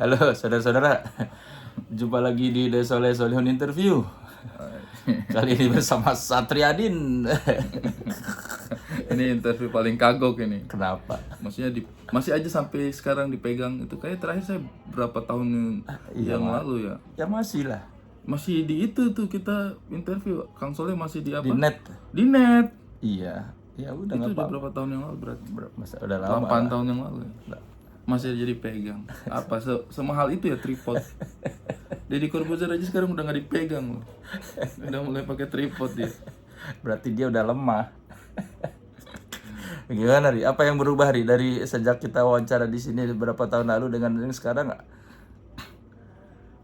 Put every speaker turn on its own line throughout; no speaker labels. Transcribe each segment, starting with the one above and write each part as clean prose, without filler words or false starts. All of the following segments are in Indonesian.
Halo saudara-saudara, jumpa lagi di The Soleh Solihun Interview. Kali ini bersama Satriadin.
Ini interview paling kagok ini.
Kenapa?
Maksudnya masih aja sampai sekarang dipegang itu. Kayak terakhir saya berapa tahun yang lalu ya.
Ya masih lah,
Masih di itu tuh kita interview. Kang Soleh masih di apa?
di net.
Di net.
Iya, ya udah
Itu
nggak
udah
apa-apa.
berapa tahun yang lalu berarti?
Masa udah lama.
8 tahun yang lalu ya. Masih jadi pegang. Apa semahal itu ya tripod. Deddy Corbuzier aja sekarang udah nggak dipegang loh. Udah mulai pakai tripod dia.
Berarti dia udah lemah. Gimana Ri? Apa yang berubah Ri dari sejak kita wawancara di sini beberapa tahun lalu dengan yang sekarang?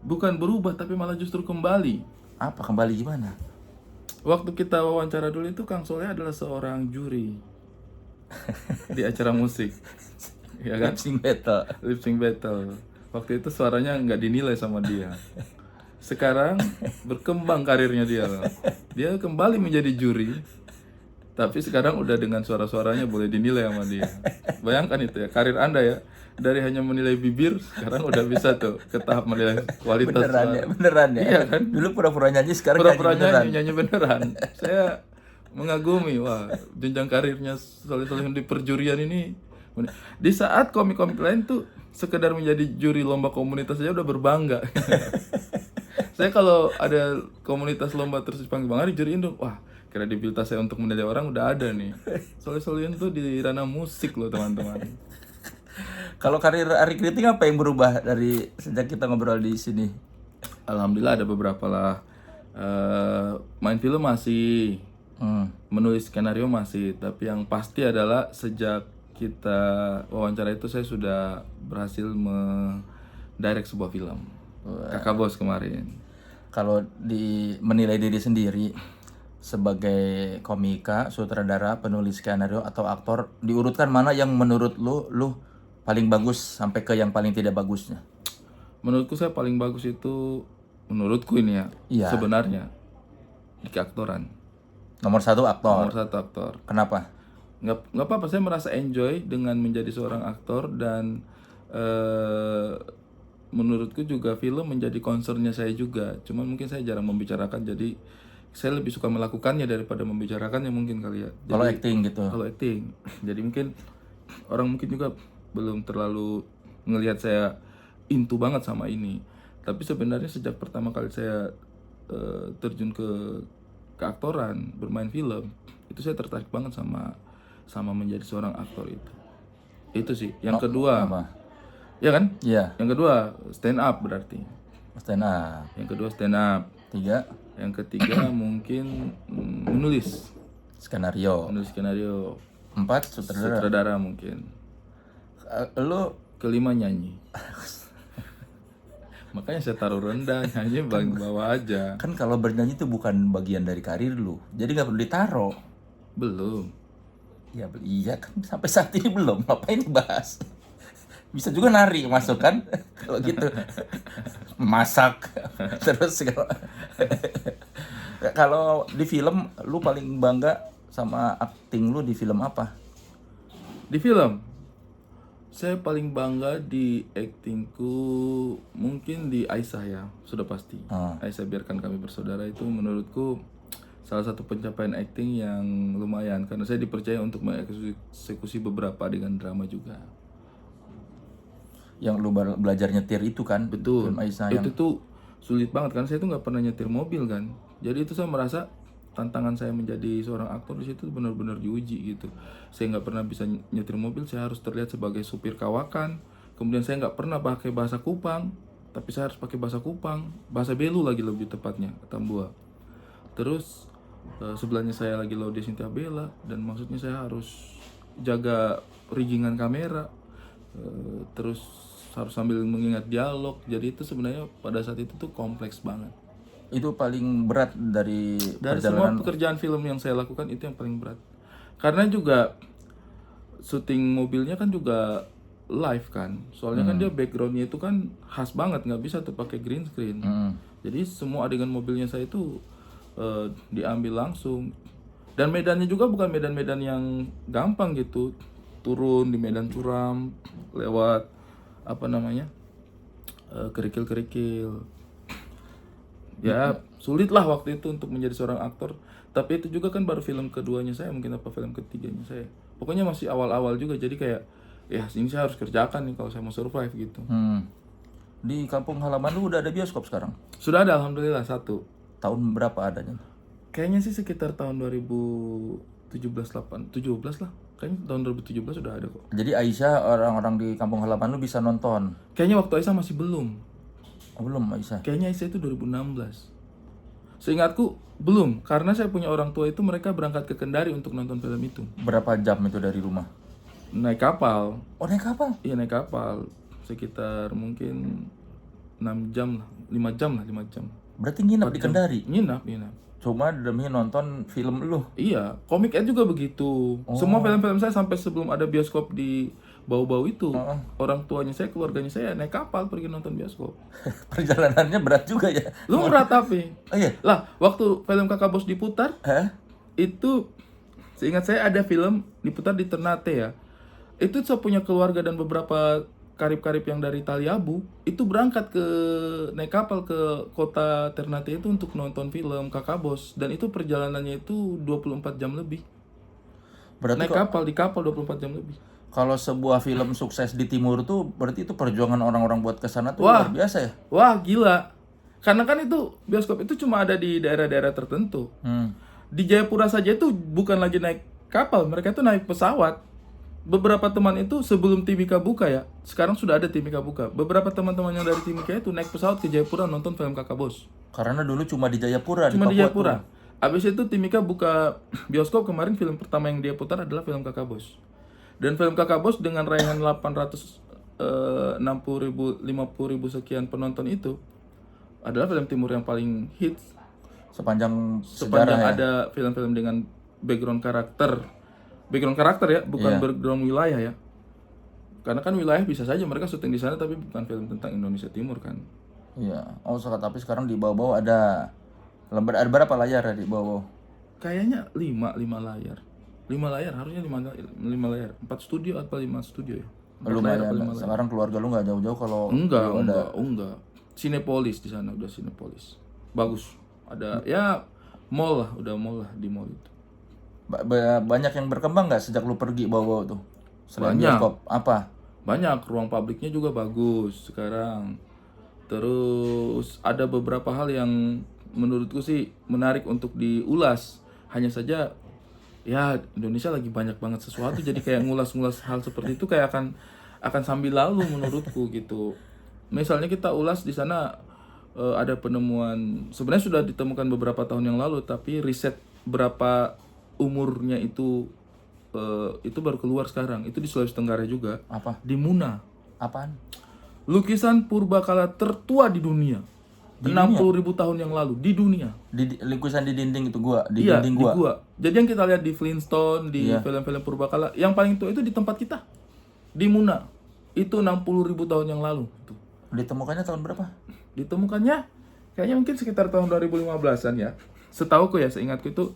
Bukan berubah tapi malah justru kembali.
Apa kembali gimana?
Waktu kita wawancara dulu itu Kang Soleh adalah seorang juri di acara musik, ya kan?
Lip sync battle.
Lip sync battle. Waktu itu suaranya nggak dinilai sama dia. Sekarang berkembang karirnya dia. Dia kembali menjadi juri, tapi sekarang udah dengan suara-suaranya boleh dinilai sama dia. Bayangkan itu ya, karir Anda ya. Dari hanya menilai bibir, sekarang udah bisa tuh ke tahap menilai kualitas
Beneran ya?
Iya kan?
Dulu pura-pura nyanyi, sekarang
Pura-pura
nyanyi beneran.
nyanyi beneran. Saya mengagumi, wah, jenjang karirnya Soleh Solihun di perjurian ini. Di saat komik-komik lain tuh sekedar menjadi juri lomba komunitas saja udah berbangga. Saya kalau ada komunitas lomba terus dipanggil Bang Ari juriin dong, wah, kredibilitas saya untuk menilai orang udah ada nih. Soleh Solihun tuh di ranah musik loh teman-teman.
Kalau karir Ari Kriting apa yang berubah dari sejak kita ngobrol di sini?
Alhamdulillah ada beberapa lah. Main film masih, menulis skenario masih, tapi yang pasti adalah sejak kita wawancara itu saya sudah berhasil mendirect sebuah film. Kakak Bos kemarin.
Kalau menilai diri sendiri sebagai komika, sutradara, penulis skenario atau aktor, diurutkan mana yang menurut lu paling bagus sampai ke yang paling tidak bagusnya?
Menurutku saya paling bagus itu, menurutku ini ya,
Iya.
sebenarnya di keaktoran.
Nomor satu aktor.
Nomor satu aktor.
Kenapa?
Nggak apa-apa, saya merasa enjoy dengan menjadi seorang aktor dan menurutku juga film menjadi concernnya saya juga. Cuman mungkin saya jarang membicarakan, jadi saya lebih suka melakukannya daripada membicarakannya mungkin kali ya.
Kalau acting gitu.
Kalau acting, jadi mungkin orang mungkin juga belum terlalu ngelihat saya into banget sama ini. Tapi sebenarnya sejak pertama kali saya terjun ke keaktoran, bermain film, itu saya tertarik banget sama menjadi seorang aktor itu. Itu sih. Yang kedua,
Apa?
ya kan?
Iya,
Yang kedua stand up berarti.
stand up.
Yang kedua stand up.
3,
Yang ketiga mungkin menulis
skenario.
skenario.
4, sutradara.
Sutradara mungkin.
Lu
Kelima nyanyi. Makanya saya taruh rendah, nyanyi paling bawah aja.
kan kalau bernyanyi itu bukan bagian dari karir lu, jadi nggak perlu ditaro.
Belum.
Ya iya kan sampai saat ini belum. Ngapain dibahas? Bisa juga nari masuk kan? Kalau gitu. Masak. Terus kalau di film lu paling bangga sama acting lu di film apa?
Di film, saya paling bangga di aktingku mungkin di Aisyah ya, sudah pasti. Aisyah Biarkan Kami Bersaudara itu menurutku salah satu pencapaian akting yang lumayan karena saya dipercaya untuk mengeksekusi beberapa adegan drama juga.
Yang lu belajar nyetir itu kan?
Betul.
Film Aisyah yang
Itu tuh sulit banget kan, saya tuh nggak pernah nyetir mobil kan. Jadi itu saya merasa tantangan saya menjadi seorang aktor di situ benar-benar diuji gitu. Saya nggak pernah bisa nyetir mobil, saya harus terlihat sebagai supir kawakan. Kemudian saya nggak pernah pakai bahasa Kupang, tapi saya harus pakai bahasa Kupang, bahasa Belu lagi lebih tepatnya, Tambua. Terus sebelahnya saya lagi Laudia Cynthia Bella, dan maksudnya saya harus jaga riggingan kamera, terus harus sambil mengingat dialog. Jadi itu sebenarnya pada saat itu tuh kompleks banget.
itu paling berat dari
Semua pekerjaan film yang saya lakukan itu yang paling berat. Karena juga syuting mobilnya kan juga live kan. Soalnya kan dia backgroundnya itu kan khas banget, nggak bisa tuh pakai green screen. Jadi semua adegan mobilnya saya itu diambil langsung. Dan medannya juga bukan medan-medan yang gampang gitu. Turun di medan curam lewat kerikil-kerikil. Ya sulit lah waktu itu untuk menjadi seorang aktor. Tapi itu juga kan baru film keduanya saya, mungkin apa film ketiganya saya. Pokoknya masih awal-awal juga, jadi kayak ya ini saya harus kerjakan nih kalau saya mau survive gitu.
Di kampung halaman lu udah ada bioskop sekarang?
Sudah ada alhamdulillah satu.
Tahun berapa adanya?
Kayaknya sih sekitar tahun 2017 17 lah. Kayaknya tahun 2017 sudah ada kok.
Jadi Aisyah, orang-orang di kampung halaman lu bisa nonton?
Kayaknya waktu Aisyah masih belum.
Oh, belum Aisyah?
Kayaknya Aisyah itu 2016. Seingatku belum, karena saya punya orang tua itu mereka berangkat ke Kendari untuk nonton film itu.
Berapa jam itu dari rumah?
Naik kapal.
Oh, naik kapal?
Iya naik kapal. Sekitar mungkin 6 jam lah, 5 jam lah, 5 jam.
Berarti nginep di Kendari?
Nginap.
Cuma demi nonton film lu?
Iya, Komik Ed juga begitu. Semua film-film saya sampai sebelum ada bioskop di Bau-Bau itu, orang tuanya saya, keluarganya saya naik kapal pergi nonton bioskop.
Perjalanannya berat juga ya?
Lu berat tapi.
Oh iya?
Lah, waktu film Kakak Bos diputar,
Hah?
itu seingat saya ada film diputar di Ternate ya. Itu saya punya keluarga dan beberapa karib-karib yang dari Taliabu itu berangkat ke naik kapal ke kota Ternate itu untuk nonton film Kakak Bos, dan itu perjalanannya itu 24 jam lebih.
Berarti
Naik kapal di kapal 24 jam lebih.
kalau sebuah film sukses di timur tuh berarti itu perjuangan orang-orang buat kesana tuh luar biasa ya?
Wah, gila. Karena kan itu bioskop itu cuma ada di daerah-daerah tertentu. Di Jayapura saja itu bukan lagi naik kapal, mereka itu naik pesawat. Beberapa teman itu sebelum Timika buka ya, sekarang sudah ada Timika buka. Beberapa teman-teman yang dari Timika itu naik pesawat ke Jayapura nonton film Kakak Bos.
Karena dulu cuma di Jayapura,
Cuma
di
di
Papua.
Jayapura. Abis itu Timika buka bioskop, kemarin film pertama yang dia putar adalah film Kakak Bos. Dan film Kakak Bos dengan raihan 860.000, 50.000 sekian penonton itu adalah film timur yang paling hits
Sepanjang
sepanjang
sejarah ya?
ada film-film dengan background karakter ya, bukan background wilayah ya. Karena kan wilayah bisa saja mereka syuting di sana, tapi bukan film tentang Indonesia Timur kan.
Iya. Oh, tapi sekarang di bawah-bawah ada ada berapa layar ya di bawah?
Kayaknya 5 layar. 5 layar, harusnya 5 layar. 4 studio atau 5 studio ya? 4 layar
Lumayan.
atau 5 layar.
Sekarang keluarga lu nggak jauh-jauh kalau
Enggak. Cinepolis di sana, udah Cinepolis. Bagus. Ada ya mall lah, udah mall lah di mall itu.
Banyak yang berkembang nggak sejak lu pergi bawah-bawah tuh? Selain
Banyak.
bioskop, apa?
Banyak, ruang publiknya juga bagus sekarang. Terus ada beberapa hal yang menurutku sih menarik untuk diulas. Hanya saja ya Indonesia lagi banyak banget sesuatu, jadi kayak ngulas-ngulas hal seperti itu kayak akan sambil lalu menurutku gitu. Misalnya kita ulas di sana ada penemuan, sebenarnya sudah ditemukan beberapa tahun yang lalu, tapi riset berapa umurnya itu baru keluar sekarang. Itu di Sulawesi Tenggara juga.
Apa?
Di Muna.
Apaan?
Lukisan purbakala tertua di dunia. 60.000 tahun yang lalu di dunia.
Lukisan di dinding itu gua, di
Iya,
dinding
di
gua.
gua. Jadi yang kita lihat di Flintstone, di film-film purbakala, yang paling tua itu di tempat kita. Di Muna. Itu 60.000 tahun yang lalu. Tuh.
Ditemukannya tahun berapa?
Ditemukannya kayaknya mungkin sekitar tahun 2015-an ya. Setauku ya, seingatku itu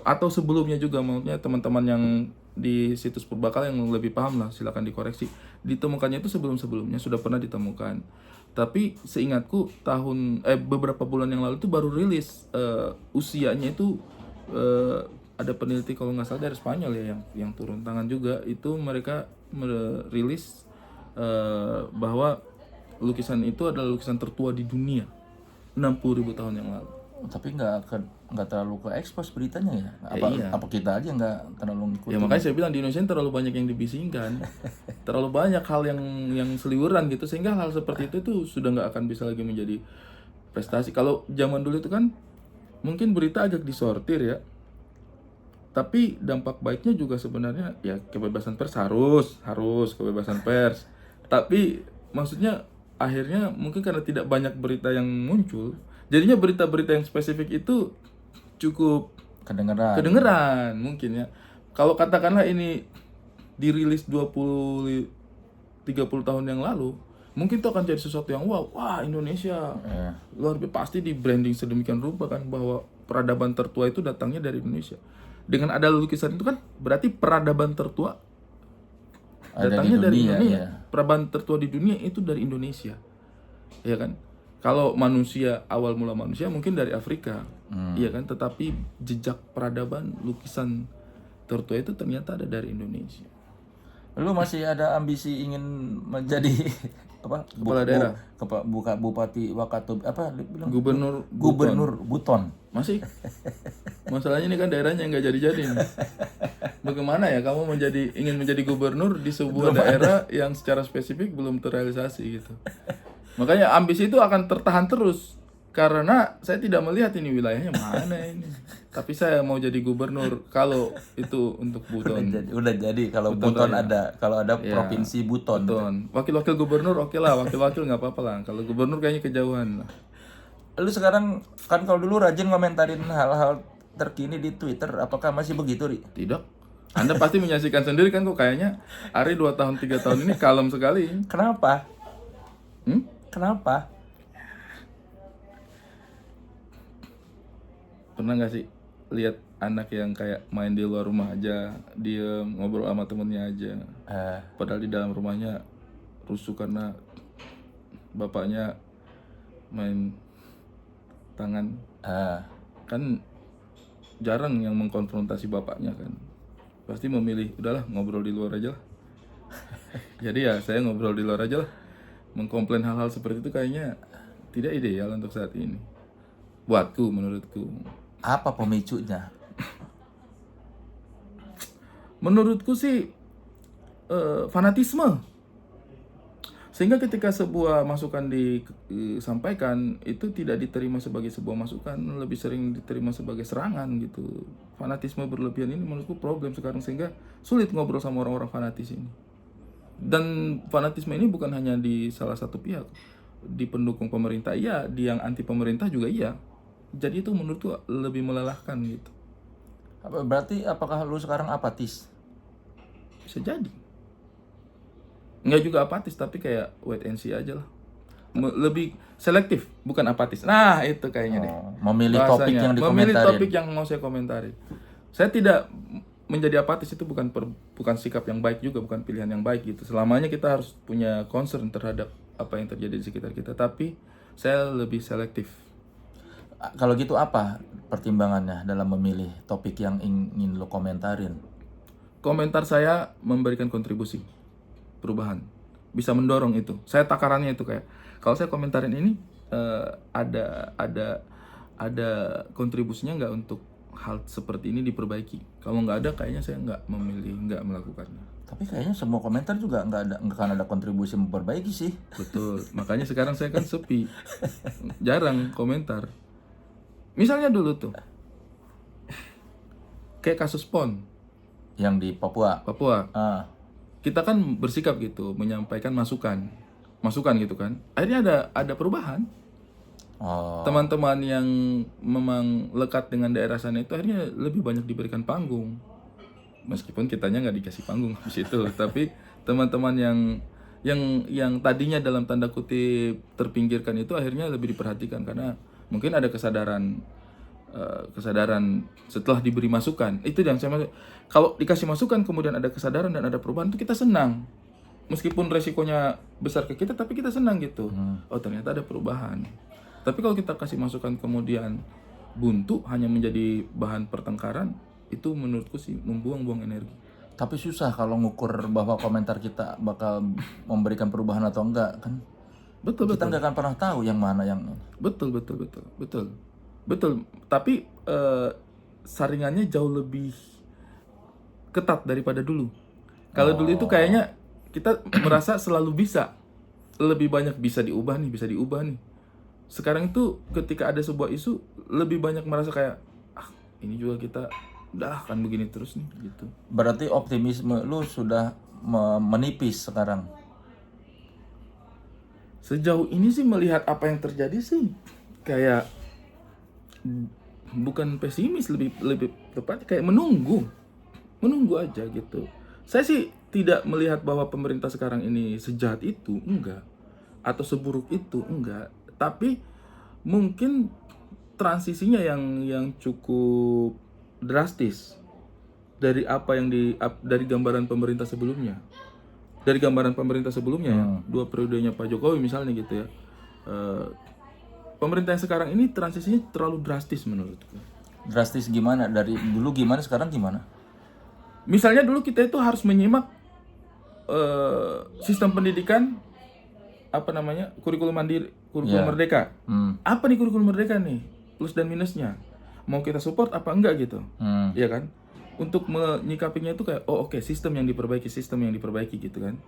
atau sebelumnya juga, maksudnya teman-teman yang di situs purbakala yang lebih paham lah, silakan dikoreksi. Ditemukannya itu sebelum-sebelumnya sudah pernah ditemukan. Tapi seingatku beberapa bulan yang lalu itu baru rilis usianya itu ada peneliti kalau nggak salah dari Spanyol ya yang turun tangan juga, itu mereka merilis bahwa lukisan itu adalah lukisan tertua di dunia 60.000 tahun yang lalu.
Tapi nggak terlalu ke expose beritanya ya?
Iya.
Apa kita aja nggak terlalu ngikutin?
Ya makanya saya bilang di Indonesia ini terlalu banyak yang dibisingkan, terlalu banyak hal yang seliweran gitu, sehingga hal seperti itu sudah nggak akan bisa lagi menjadi prestasi. Kalau zaman dulu itu kan mungkin berita agak disortir ya, tapi dampak baiknya juga sebenarnya ya kebebasan pers harus kebebasan pers. Tapi maksudnya akhirnya mungkin karena tidak banyak berita yang muncul, jadinya berita-berita yang spesifik itu cukup kedengeran mungkin ya. Kalau katakanlah ini dirilis 20-30 tahun yang lalu, mungkin itu akan jadi sesuatu yang wah Indonesia luar biasa, pasti di branding sedemikian rupa kan, bahwa peradaban tertua itu datangnya dari Indonesia. Dengan ada lukisan itu kan berarti peradaban tertua datangnya dari Indonesia. Peradaban tertua di dunia itu dari Indonesia. ya kan? Kalau manusia, awal mula manusia mungkin dari Afrika, iya kan? Tetapi jejak peradaban lukisan tertua itu ternyata ada dari Indonesia.
Lu masih ada ambisi ingin menjadi apa?
Kepala daerah.
Bupati Wakatobi apa lu bilang?
Gubernur
Gubernur Buton.
Masih? Masalahnya ini kan daerahnya nggak jadi-jadi nih. Bagaimana ya kamu ingin menjadi gubernur di sebuah daerah yang secara spesifik belum terrealisasi gitu. Makanya ambisi itu akan tertahan terus karena saya tidak melihat ini wilayahnya mana ini. Tapi saya mau jadi gubernur kalau itu untuk Buton.
Udah jadi kalau Buton ada, kalau ada
Ya,
provinsi Buton.
Wakil-wakil gubernur oke lah, wakil-wakil nggak apa-apa lah. Kalau gubernur kayaknya kejauhan lah.
Lu sekarang kan kalau dulu rajin komentarin hal-hal terkini di Twitter, apakah masih begitu, Ri?
Tidak. Anda pasti menyaksikan sendiri kan kok kayaknya Ari 2 tahun 3 tahun ini kalem sekali.
Kenapa?
Hmm?
Kenapa?
Pernah nggak sih lihat anak yang kayak main di luar rumah aja, diem ngobrol sama temennya aja, padahal di dalam rumahnya rusuh karena bapaknya main tangan. Kan jarang yang mengkonfrontasi bapaknya kan, pasti memilih udahlah ngobrol di luar aja lah. Jadi ya saya ngobrol di luar aja lah. Mengkomplain hal-hal seperti itu kayaknya tidak ideal untuk saat ini buatku, menurutku.
Apa pemicunya?
Menurutku sih fanatisme. Sehingga ketika sebuah masukan disampaikan itu tidak diterima sebagai sebuah masukan, lebih sering diterima sebagai serangan gitu. Fanatisme berlebihan ini menurutku problem sekarang, sehingga sulit ngobrol sama orang-orang fanatis ini. Dan fanatisme ini bukan hanya di salah satu pihak, di pendukung pemerintah iya, di yang anti pemerintah juga iya. Jadi itu menurutku lebih melelahkan gitu.
Berarti apakah lu sekarang apatis?
Bisa jadi. Nggak juga apatis, tapi kayak wait and see aja lah. Lebih selektif, bukan apatis. Nah itu kayaknya deh.
Memilih topik
Bahasanya.
yang dikomentarin.
Memilih topik yang mau saya komentari. Saya tidak menjadi apatis, itu bukan sikap yang baik juga, bukan pilihan yang baik gitu. Selamanya kita harus punya concern terhadap apa yang terjadi di sekitar kita, tapi saya lebih selektif.
Kalau gitu apa pertimbangannya dalam memilih topik yang ingin lo komentarin?
Komentar saya memberikan kontribusi perubahan, bisa mendorong itu. Saya takarannya itu kayak kalau saya komentarin ini ada kontribusinya nggak untuk hal seperti ini diperbaiki. Kalau nggak ada, kayaknya saya nggak melakukannya.
Tapi kayaknya semua komentar juga nggak akan ada kontribusi memperbaiki sih.
Betul, makanya sekarang saya kan sepi, jarang komentar. Misalnya dulu tuh, kayak kasus PON
Yang di Papua.
Kita kan bersikap gitu, menyampaikan masukan gitu kan. Akhirnya ada perubahan. Teman-teman yang memang lekat dengan daerah sana itu akhirnya lebih banyak diberikan panggung, meskipun kitanya nggak dikasih panggung di situ. Tapi teman-teman yang tadinya dalam tanda kutip terpinggirkan itu akhirnya lebih diperhatikan karena mungkin ada kesadaran setelah diberi masukan. Itu yang saya maksud. Kalau dikasih masukan kemudian ada kesadaran dan ada perubahan, itu kita senang. Meskipun resikonya besar ke kita, tapi kita senang gitu. Oh ternyata ada perubahan. Tapi kalau kita kasih masukan kemudian buntu, hanya menjadi bahan pertengkaran, itu menurutku sih membuang-buang energi.
Tapi susah kalau ngukur bahwa komentar kita bakal memberikan perubahan atau enggak kan?
Betul.
Kita nggak akan pernah tahu yang mana yang.
Betul. Tapi saringannya jauh lebih ketat daripada dulu. Kalau dulu itu kayaknya kita merasa selalu bisa, lebih banyak bisa diubah nih. Sekarang itu ketika ada sebuah isu, lebih banyak merasa kayak ini juga kita udah kan begini terus nih gitu.
Berarti optimisme lu sudah menipis sekarang.
Sejauh ini sih melihat apa yang terjadi sih kayak bukan pesimis, lebih tepatnya kayak menunggu aja gitu. Saya sih tidak melihat bahwa pemerintah sekarang ini sejahat itu, enggak, atau seburuk itu, enggak. Tapi mungkin transisinya yang cukup drastis dari apa yang dari gambaran pemerintah sebelumnya. Dari gambaran pemerintah sebelumnya ya, 2 periodenya Pak Jokowi misalnya gitu ya. eh, pemerintah yang sekarang ini transisinya terlalu drastis menurutku.
Drastis gimana? Dari dulu gimana, sekarang gimana?
Misalnya dulu kita itu harus menyimak sistem pendidikan apa namanya, kurikulum mandiri, kurikulum
Ya.
merdeka. Apa nih kurikulum merdeka nih? Plus dan minusnya. Mau kita support apa enggak gitu? Iya kan? Untuk menyikapinya itu kayak oh oke, sistem yang diperbaiki gitu kan.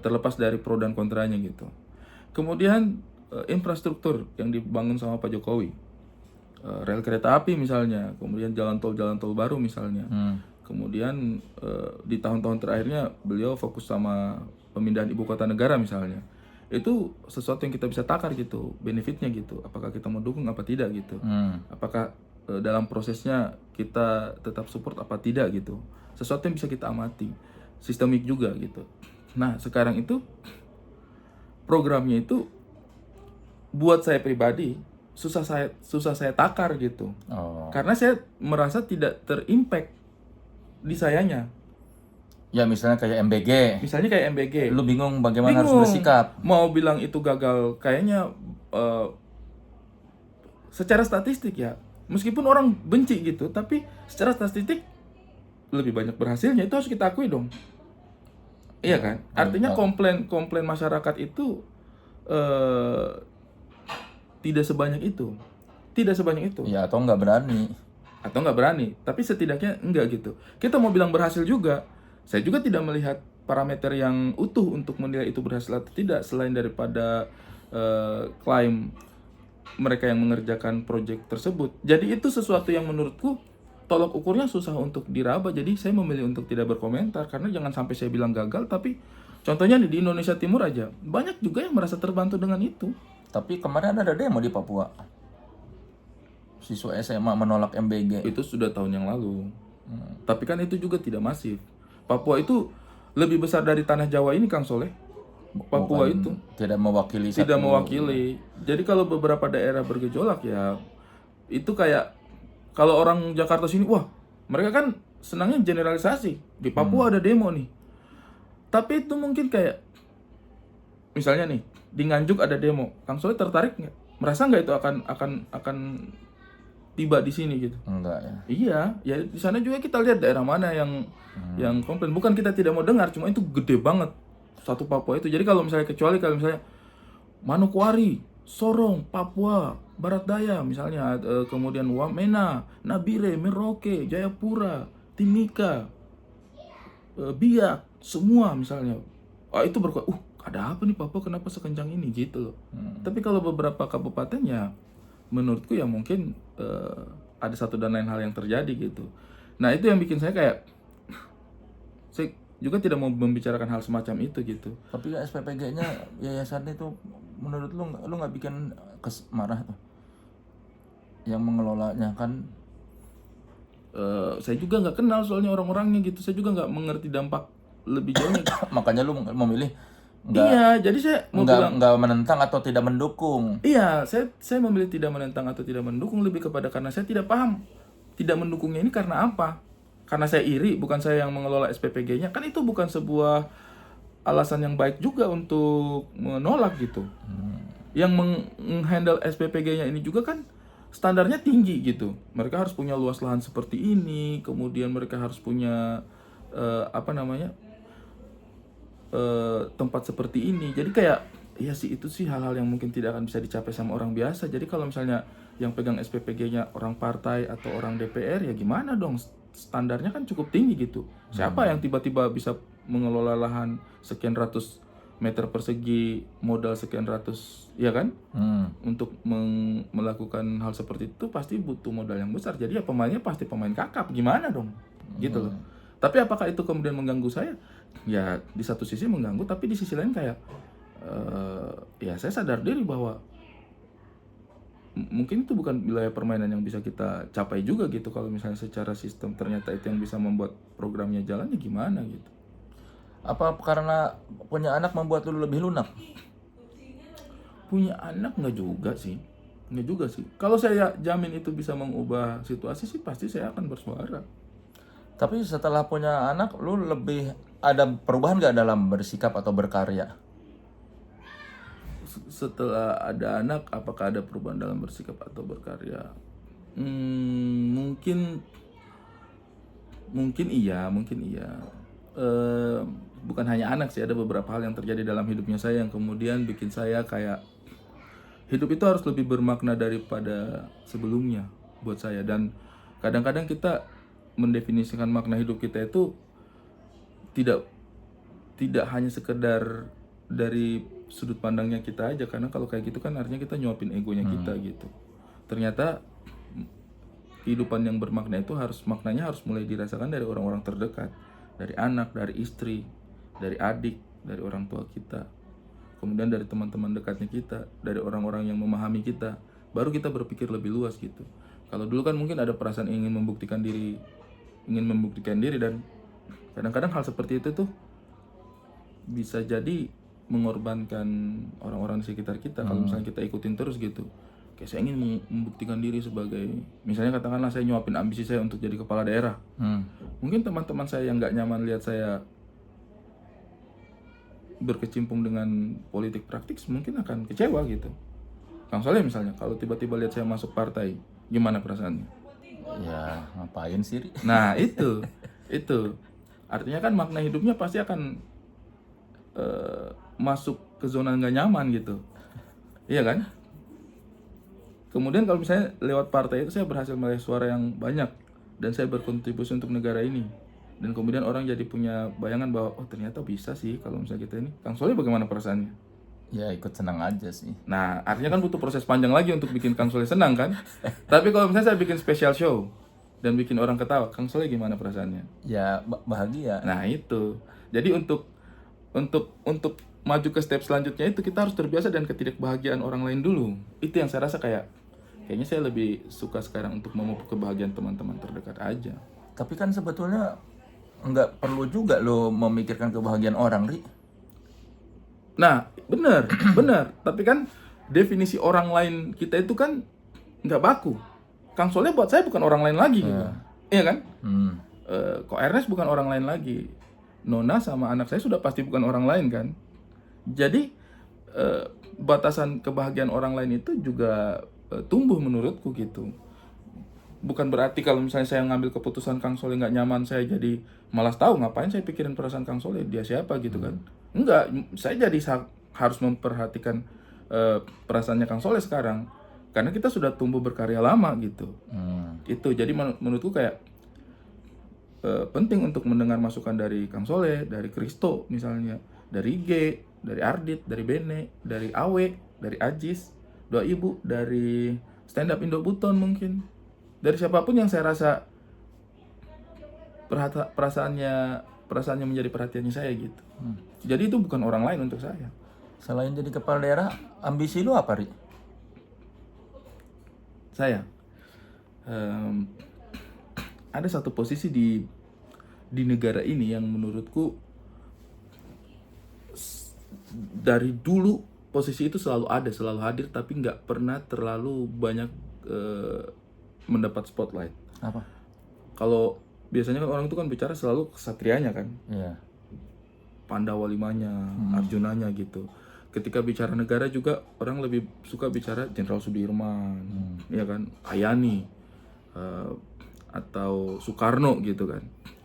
Terlepas dari pro dan kontranya gitu. Kemudian infrastruktur yang dibangun sama Pak Jokowi. Rel kereta api misalnya, kemudian jalan tol baru misalnya. Kemudian di tahun-tahun terakhirnya beliau fokus sama pemindahan ibu kota negara misalnya. Itu sesuatu yang kita bisa takar gitu, benefitnya gitu. Apakah kita mau dukung apa tidak gitu. Apakah dalam prosesnya kita tetap support apa tidak gitu. Sesuatu yang bisa kita amati, sistemik juga gitu. Nah sekarang itu programnya itu buat saya pribadi susah saya takar gitu. Karena saya merasa tidak terimpact di sayanya.
Ya misalnya kayak MBG.
Misalnya kayak MBG.
Lu bingung bagaimana harus bersikap.
Mau bilang itu gagal, kayaknya secara statistik ya, meskipun orang benci gitu, tapi secara statistik lebih banyak berhasilnya, itu harus kita akui dong. Iya kan? Artinya komplain masyarakat itu tidak sebanyak itu.
Ya atau nggak berani.
Tapi setidaknya enggak gitu. Kita mau bilang berhasil juga, saya juga tidak melihat parameter yang utuh untuk menilai itu berhasil atau tidak, selain daripada klaim mereka yang mengerjakan proyek tersebut. Jadi itu sesuatu yang menurutku tolok ukurnya susah untuk diraba. Jadi saya memilih untuk tidak berkomentar, karena jangan sampai saya bilang gagal. Tapi contohnya nih, di Indonesia Timur aja banyak juga yang merasa terbantu dengan itu.
Tapi kemarin ada demo di Papua. Siswa SMA menolak MBG.
Itu sudah tahun yang lalu. Tapi kan itu juga tidak masif. Papua itu lebih besar dari tanah Jawa ini, Kang Soleh. Papua
Bukan,
itu
tidak mewakili
tidak
satu.
mewakili. Jadi kalau beberapa daerah bergejolak ya, itu kayak kalau orang Jakarta sini, wah mereka kan senangnya generalisasi. Di Papua ada demo nih. Tapi itu mungkin kayak, misalnya nih, di Nganjuk ada demo. Kang Soleh tertarik nggak? Merasa nggak itu akan tiba di sini gitu?
Enggak ya.
Iya, ya di sana juga kita lihat daerah mana yang komplain. Bukan kita tidak mau dengar, cuma itu gede banget satu Papua itu. Jadi kalau misalnya kalau misalnya Manokwari, Sorong, Papua, Barat Daya misalnya, kemudian Wamena, Nabire, Merauke, Jayapura, Timika, Biak, semua misalnya. Itu ada apa nih Papua, kenapa sekencang ini gitu loh. Tapi kalau beberapa kabupaten ya menurutku ya mungkin ada satu dan lain hal yang terjadi gitu. Nah itu yang bikin saya kayak, saya juga tidak mau membicarakan hal semacam itu gitu.
Tapi ya SPPG-nya yayasan itu menurut lu nggak bikin marah tuh yang mengelolanya kan?
Saya juga nggak kenal soalnya orang-orangnya gitu. Saya juga nggak mengerti dampak lebih jauhnya.
Makanya lu memilih
Iya, jadi saya mau bilang
nggak menentang atau tidak mendukung.
iya, saya memilih tidak menentang atau tidak mendukung, lebih kepada karena saya tidak paham tidak mendukungnya ini karena apa. Karena saya iri, bukan saya yang mengelola SPPG-nya. Kan itu bukan sebuah alasan yang baik juga untuk menolak gitu. Yang menghandle SPPG-nya ini juga kan standarnya tinggi gitu. Mereka harus punya luas lahan seperti ini, kemudian mereka harus punya tempat seperti ini. Jadi kayak ya sih, itu sih hal-hal yang mungkin tidak akan bisa dicapai sama orang biasa. Jadi kalau misalnya yang pegang SPPG-nya orang partai atau orang DPR, ya gimana dong? Standarnya kan cukup tinggi gitu. Siapa yang tiba-tiba bisa mengelola lahan sekian ratus meter persegi, modal sekian ratus, ya kan? Untuk melakukan hal seperti itu pasti butuh modal yang besar. Jadi ya pemainnya pasti pemain kakap. Gimana dong? Gitu loh. Tapi apakah itu kemudian mengganggu saya? Ya di satu sisi mengganggu, tapi di sisi lain kayak ya saya sadar diri bahwa mungkin itu bukan wilayah permainan yang bisa kita capai juga gitu. Kalau misalnya secara sistem ternyata itu yang bisa membuat programnya jalan, ya gimana gitu.
Apa karena punya anak membuat lu lebih lunak?
Punya anak nggak juga sih. Kalau saya jamin itu bisa mengubah situasi sih, pasti saya akan bersuara.
Tapi setelah punya anak, lu lebih ada perubahan nggak dalam bersikap atau berkarya?
setelah ada anak, apakah ada perubahan dalam bersikap atau berkarya? Mungkin iya, mungkin iya. Bukan hanya anak sih, ada beberapa hal yang terjadi dalam hidupnya saya yang kemudian bikin saya kayak hidup itu harus lebih bermakna daripada sebelumnya buat saya. Dan kadang-kadang kita mendefinisikan makna hidup kita itu tidak tidak hanya sekedar dari sudut pandangnya kita aja, karena kalau kayak gitu kan artinya kita nyuapin egonya kita gitu. Ternyata kehidupan yang bermakna itu maknanya harus mulai dirasakan dari orang-orang terdekat, dari anak, dari istri, dari adik, dari orang tua kita, kemudian dari teman-teman dekatnya kita, dari orang-orang yang memahami kita, baru kita berpikir lebih luas gitu. Kalau dulu kan mungkin ada perasaan ingin membuktikan diri dan kadang-kadang hal seperti itu tuh bisa jadi mengorbankan orang-orang di sekitar kita kalau misalnya kita ikutin terus gitu. Kayak saya ingin membuktikan diri sebagai, misalnya katakanlah saya nyuapin ambisi saya untuk jadi kepala daerah. Mungkin teman-teman saya yang nggak nyaman lihat saya berkecimpung dengan politik praktis mungkin akan kecewa gitu. Kang Soleh misalnya, kalau tiba-tiba lihat saya masuk partai, gimana perasaannya?
Ya ngapain sih, Ri?
Nah itu artinya kan makna hidupnya pasti akan masuk ke zona nggak nyaman gitu, iya kan? Kemudian kalau misalnya lewat partai itu saya berhasil meraih suara yang banyak dan saya berkontribusi untuk negara ini, dan kemudian orang jadi punya bayangan bahwa oh ternyata bisa sih kalau misalnya kita ini. Kang Soleh bagaimana perasaannya?
Ya ikut senang aja sih.
Nah artinya kan butuh proses panjang lagi untuk bikin Kang Soleh senang kan. Tapi kalau misalnya saya bikin special show dan bikin orang ketawa, Kang Soleh gimana perasaannya?
Ya bahagia.
Nah itu, jadi untuk maju ke step selanjutnya itu kita harus terbiasa dengan ketidakbahagiaan orang lain dulu. Itu yang saya rasa kayaknya saya lebih suka sekarang untuk memupuk kebahagiaan teman-teman terdekat aja.
Tapi kan sebetulnya nggak perlu juga lo memikirkan kebahagiaan orang, Ri.
Nah benar. Tapi kan definisi orang lain kita itu kan nggak baku. Kang Soleh buat saya bukan orang lain lagi gitu. Iya kan? Kok Ernest bukan orang lain lagi. Nona sama anak saya sudah pasti bukan orang lain kan. Jadi batasan kebahagiaan orang lain itu juga tumbuh menurutku gitu. Bukan berarti kalau misalnya saya ngambil keputusan Kang Soleh nggak nyaman, saya jadi malas tahu ngapain saya pikirin perasaan Kang Soleh, dia siapa gitu kan. Enggak, saya jadi harus memperhatikan perasaannya Kang Soleh sekarang, karena kita sudah tumbuh berkarya lama gitu. Itu jadi menurutku kayak penting untuk mendengar masukan dari Kang Soleh, dari Kristo misalnya, dari G, dari Ardit, dari Bene, dari Awe, dari Ajis, Doa Ibu, dari Stand Up Indo Buton mungkin, dari siapapun yang saya rasa perasaannya menjadi perhatiannya saya gitu. Jadi itu bukan orang lain untuk saya.
Selain jadi kepala daerah, ambisi lu apa, Ri?
Saya ada satu posisi di negara ini yang menurutku dari dulu posisi itu selalu ada, selalu hadir, tapi nggak pernah terlalu banyak mendapat spotlight.
Apa?
Kalau biasanya kan orang itu kan bicara selalu kesatrianya kan,
Iya.
Pandawa limanya, Arjunanya gitu. Ketika bicara negara juga orang lebih suka bicara Jenderal Sudirman, ya kan, Ayani, atau Soekarno gitu kan.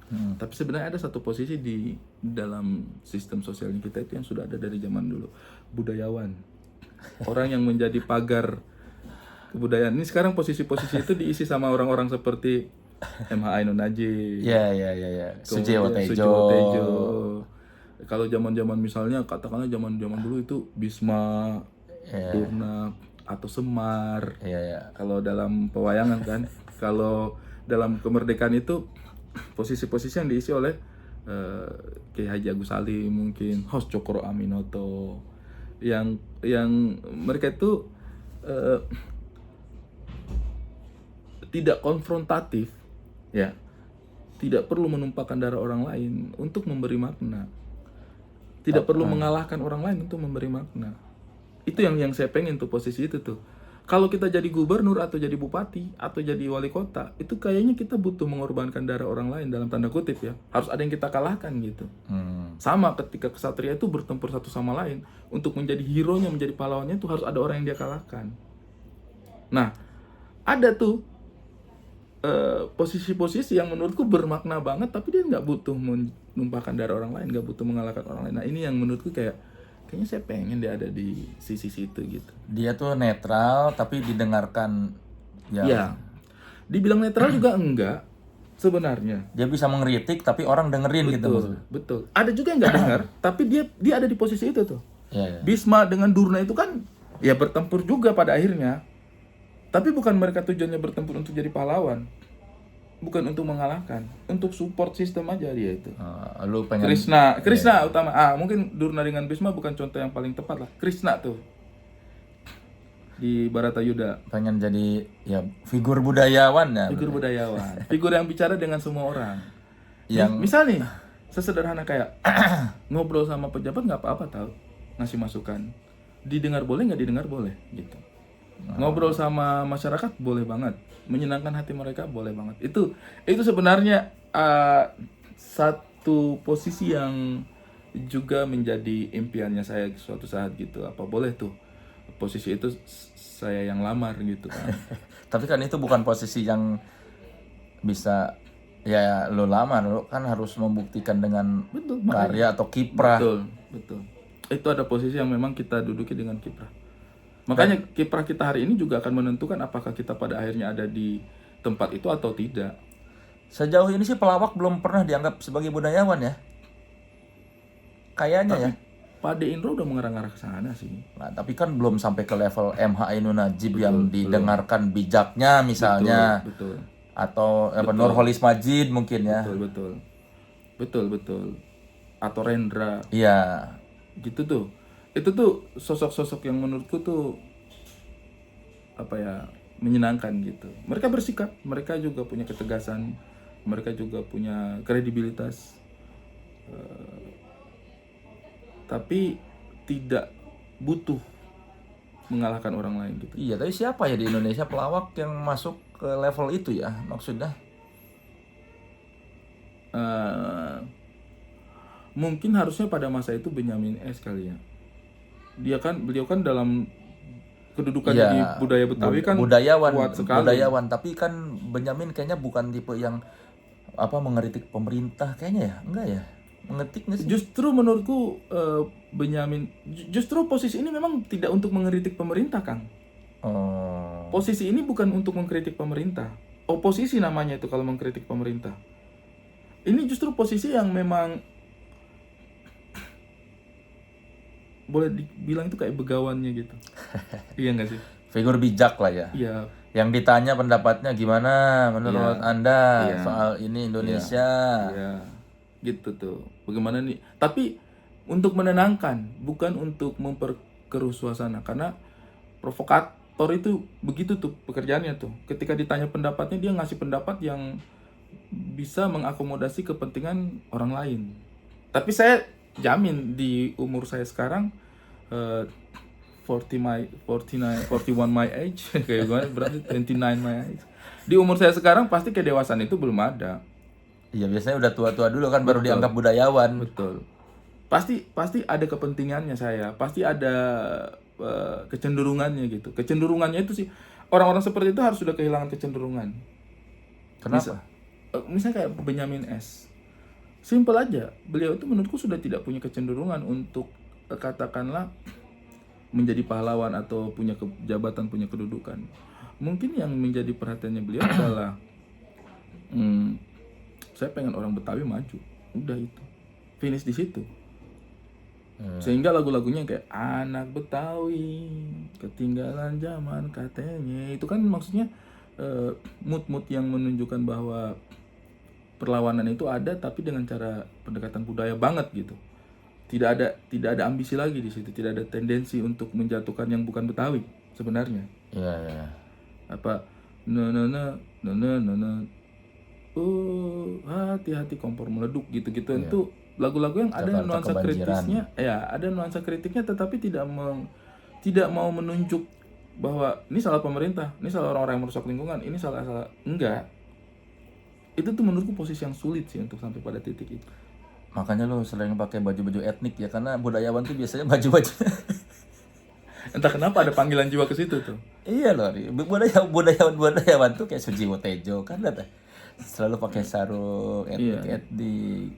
Tapi sebenarnya ada satu posisi di dalam sistem sosialnya kita itu yang sudah ada dari zaman dulu, budayawan. Orang yang menjadi pagar kebudayaan. Ini sekarang posisi-posisi itu diisi sama orang-orang seperti MH Ainun Najib.
Iya. Sujiwo Tejo.
Sujiwo Tejo. Kalau zaman-zaman misalnya katakanlah zaman-zaman dulu itu Bisma, Durna atau Semar.
Iya.
Kalau dalam pewayangan kan, kalau dalam kemerdekaan itu posisi-posisi yang diisi oleh Kiai Haji Agus Salim mungkin, Hos Cokro Aminoto, yang mereka itu tidak konfrontatif, ya, tidak perlu menumpahkan darah orang lain untuk memberi makna, tidak perlu mengalahkan orang lain untuk memberi makna. Itu yang saya pengen tuh, posisi itu tuh. Kalau kita jadi gubernur atau jadi bupati atau jadi wali kota, itu kayaknya kita butuh mengorbankan darah orang lain dalam tanda kutip ya. Harus ada yang kita kalahkan gitu. Sama ketika kesatria itu bertempur satu sama lain, untuk menjadi hero-nya, menjadi pahlawannya itu harus ada orang yang dia kalahkan. Nah, ada tuh posisi-posisi yang menurutku bermakna banget, tapi dia nggak butuh menumpahkan darah orang lain, nggak butuh mengalahkan orang lain. Nah, ini yang menurutku kayaknya saya pengen dia ada di sisi situ gitu.
Dia tuh netral tapi didengarkan.
Ya, dibilang netral juga enggak sebenarnya.
Dia bisa mengkritik tapi orang dengerin gitu maksudnya.
Betul. Ada juga yang nggak dengar, tapi dia ada di posisi itu tuh.
Iya.
Bhisma dengan Durna itu kan ya bertempur juga pada akhirnya. Tapi bukan mereka tujuannya bertempur untuk jadi pahlawan. Bukan untuk mengalahkan, untuk support sistem aja dia itu.
Lu pengen
Krishna utama. Mungkin Durna dengan Bhisma bukan contoh yang paling tepat lah. Krishna tuh di Baratayuda.
pengen jadi ya figur budayawan ya.
Figur budayawan. Figur yang bicara dengan semua orang.
Yang
Misal nih, sesederhana kayak ngobrol sama pejabat nggak apa-apa tahu, ngasih masukan. Didengar boleh, nggak didengar boleh, gitu. Ngobrol sama masyarakat boleh banget, menyenangkan hati mereka boleh banget. Itu sebenarnya satu posisi yang juga menjadi impiannya saya suatu saat gitu. Apa boleh tuh posisi itu saya yang lamar gitu kan.
tapi kan itu bukan posisi yang bisa ya lu lamar, lu kan harus membuktikan dengan
Betul,
karya atau kiprah.
Betul. Itu ada posisi yang memang kita duduki dengan kiprah. Makanya kiprah kita hari ini juga akan menentukan apakah kita pada akhirnya ada di tempat itu atau tidak.
Sejauh ini sih pelawak belum pernah dianggap sebagai budayawan ya. Kayaknya ya.
Pak De Indro udah mengarah-arah ke sana sih.
Nah, tapi kan belum sampai ke level MH Ainun Najib yang didengarkan bijaknya misalnya.
Betul.
Atau Nurholis Majid mungkin ya.
Betul. Atau Rendra.
Iya.
Gitu tuh. Itu tuh sosok-sosok yang menurutku tuh menyenangkan gitu. Mereka bersikap, mereka juga punya ketegasan, mereka juga punya kredibilitas. Tapi tidak butuh mengalahkan orang lain gitu.
Iya, tapi siapa ya di Indonesia pelawak yang masuk ke level itu ya maksudnya?
Mungkin harusnya pada masa itu Benyamin S kali ya. Beliau kan dalam kedudukannya di budaya Betawi kan kuat sekali.
Budayawan, tapi kan Benyamin kayaknya bukan tipe yang mengkritik pemerintah kayaknya ya. Enggak ya? Mengetik nggak sih?
Justru menurutku Benyamin justru posisi ini memang tidak untuk mengkritik pemerintah, Kang. Posisi ini bukan untuk mengkritik pemerintah. Oposisi namanya itu kalau mengkritik pemerintah. Ini justru posisi yang memang boleh dibilang itu kayak begawannya gitu. Iya nggak sih?
Figur bijak lah ya.
Iya.
Yang ditanya pendapatnya gimana menurut Anda soal ini Indonesia.
Iya. Gitu tuh. Bagaimana nih? Tapi untuk menenangkan, bukan untuk memperkeruh suasana. Karena provokator itu begitu tuh pekerjaannya tuh. Ketika ditanya pendapatnya, dia ngasih pendapat yang bisa mengakomodasi kepentingan orang lain. Tapi saya jamin di umur saya sekarang 41 my age kayak gue berarti 29 my age. Di umur saya sekarang pasti kedewasaan itu belum ada.
Iya, biasanya udah tua-tua dulu kan baru dianggap budayawan.
Betul. Pasti ada kepentingannya saya, pasti ada kecenderungannya gitu. Kecenderungannya itu sih orang-orang seperti itu harus sudah kehilangan kecenderungan.
Kenapa?
Misalnya kayak Benyamin S. Simpel aja, beliau itu menurutku sudah tidak punya kecenderungan untuk katakanlah menjadi pahlawan atau punya jabatan, punya kedudukan. Mungkin yang menjadi perhatiannya beliau adalah saya pengen orang Betawi maju, udah itu, finish di situ. Sehingga lagu-lagunya kayak anak Betawi ketinggalan zaman katanya, itu kan maksudnya mood-mood yang menunjukkan bahwa perlawanan itu ada, tapi dengan cara pendekatan budaya banget gitu. Tidak ada ambisi lagi di situ, tidak ada tendensi untuk menjatuhkan yang bukan Betawi sebenarnya.
Iya.
Hati-hati kompor meleduk gitu-gitu. Itu lagu-lagu yang ada nuansa kritisnya, ada nuansa kritiknya, tetapi tidak mau menunjuk bahwa ini salah pemerintah, ini salah orang-orang yang merusak lingkungan, ini salah enggak. Itu tuh menurutku posisi yang sulit sih untuk sampai pada titik itu.
Makanya lu sering pakai baju-baju etnik ya, karena budayawan tuh biasanya baju-baju.
Entah kenapa ada panggilan jiwa ke situ tuh.
Iya loh, Ri. Budayawan tuh kayak Sujiwo Tejo kan ada. Selalu pakai sarung
Iya.
etnik-etnik.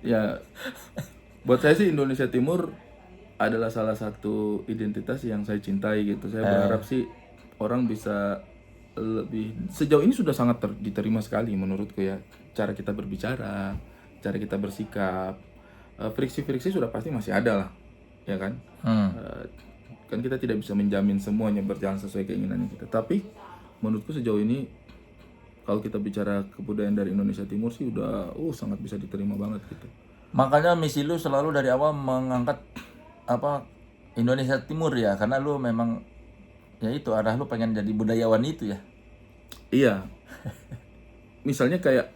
Ya, buat saya sih Indonesia Timur adalah salah satu identitas yang saya cintai gitu. Saya berharap sih orang bisa lebih, sejauh ini sudah sangat diterima sekali menurutku ya. Cara kita berbicara, cara kita bersikap, friksi-friksi sudah pasti masih ada lah, ya kan? Eh, kan kita tidak bisa menjamin semuanya berjalan sesuai keinginan kita. Tapi menurutku sejauh ini kalau kita bicara kebudayaan dari Indonesia Timur sih udah sangat bisa diterima banget gitu.
Makanya misi lu selalu dari awal mengangkat apa Indonesia Timur ya, karena lu memang ya itu arah lu pengen jadi budayawan itu ya.
Iya. Misalnya kayak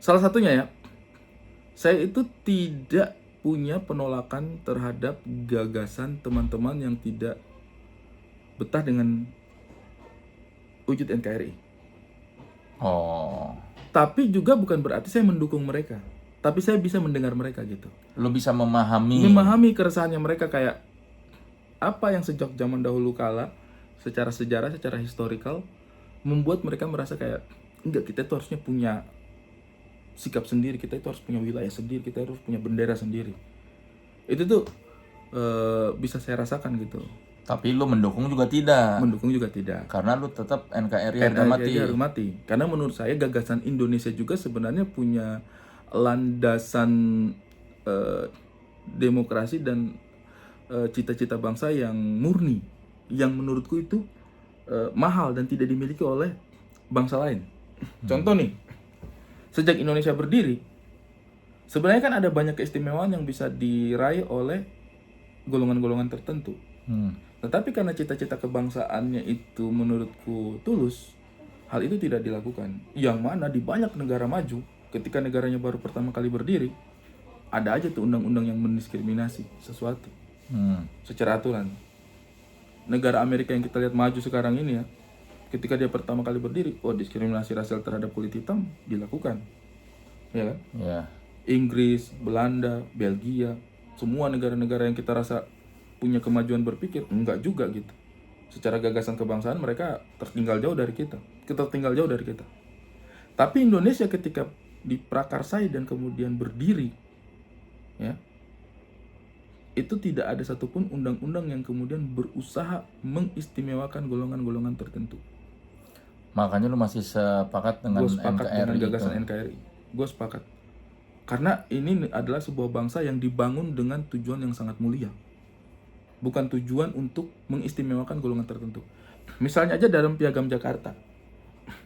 salah satunya ya, saya itu tidak punya penolakan terhadap gagasan teman-teman yang tidak betah dengan wujud NKRI.
Oh,
Tapi juga bukan berarti saya mendukung mereka. Tapi saya bisa mendengar mereka gitu.
lu bisa memahami.
Memahami keresahannya mereka kayak apa yang sejak zaman dahulu kala secara sejarah, secara historical membuat mereka merasa kayak enggak, kita itu harusnya punya sikap sendiri, kita itu harus punya wilayah sendiri, kita harus punya bendera sendiri. Itu tuh bisa saya rasakan gitu.
Tapi lu mendukung juga tidak,
Mendukung juga tidak.
karena lu tetap NKRI harga mati.
NKRI harus mati. Karena menurut saya gagasan Indonesia juga sebenarnya punya landasan demokrasi dan cita-cita bangsa yang murni, yang menurutku itu mahal dan tidak dimiliki oleh bangsa lain. Contoh nih, sejak Indonesia berdiri, sebenarnya kan ada banyak keistimewaan yang bisa diraih oleh golongan-golongan tertentu. Tetapi karena cita-cita kebangsaannya itu menurutku tulus, hal itu tidak dilakukan. Yang mana di banyak negara maju, ketika negaranya baru pertama kali berdiri, ada aja tuh undang-undang yang mendiskriminasi sesuatu secara aturan. Negara Amerika yang kita lihat maju sekarang ini ya, ketika dia pertama kali berdiri, diskriminasi rasial terhadap kulit hitam dilakukan, ya kan?
Ya.
Inggris, Belanda, Belgia, semua negara-negara yang kita rasa punya kemajuan berpikir, enggak juga gitu. Secara gagasan kebangsaan mereka tertinggal jauh dari kita. Tapi Indonesia ketika diprakarsai dan kemudian berdiri, ya, itu tidak ada satupun undang-undang yang kemudian berusaha mengistimewakan golongan-golongan tertentu.
Makanya lu masih sepakat dengan
Gue sepakat dengan
NKRI
gagasan
itu.
NKRI. Gue sepakat. Karena ini adalah sebuah bangsa yang dibangun dengan tujuan yang sangat mulia. Bukan tujuan untuk mengistimewakan golongan tertentu. Misalnya aja dalam Piagam Jakarta.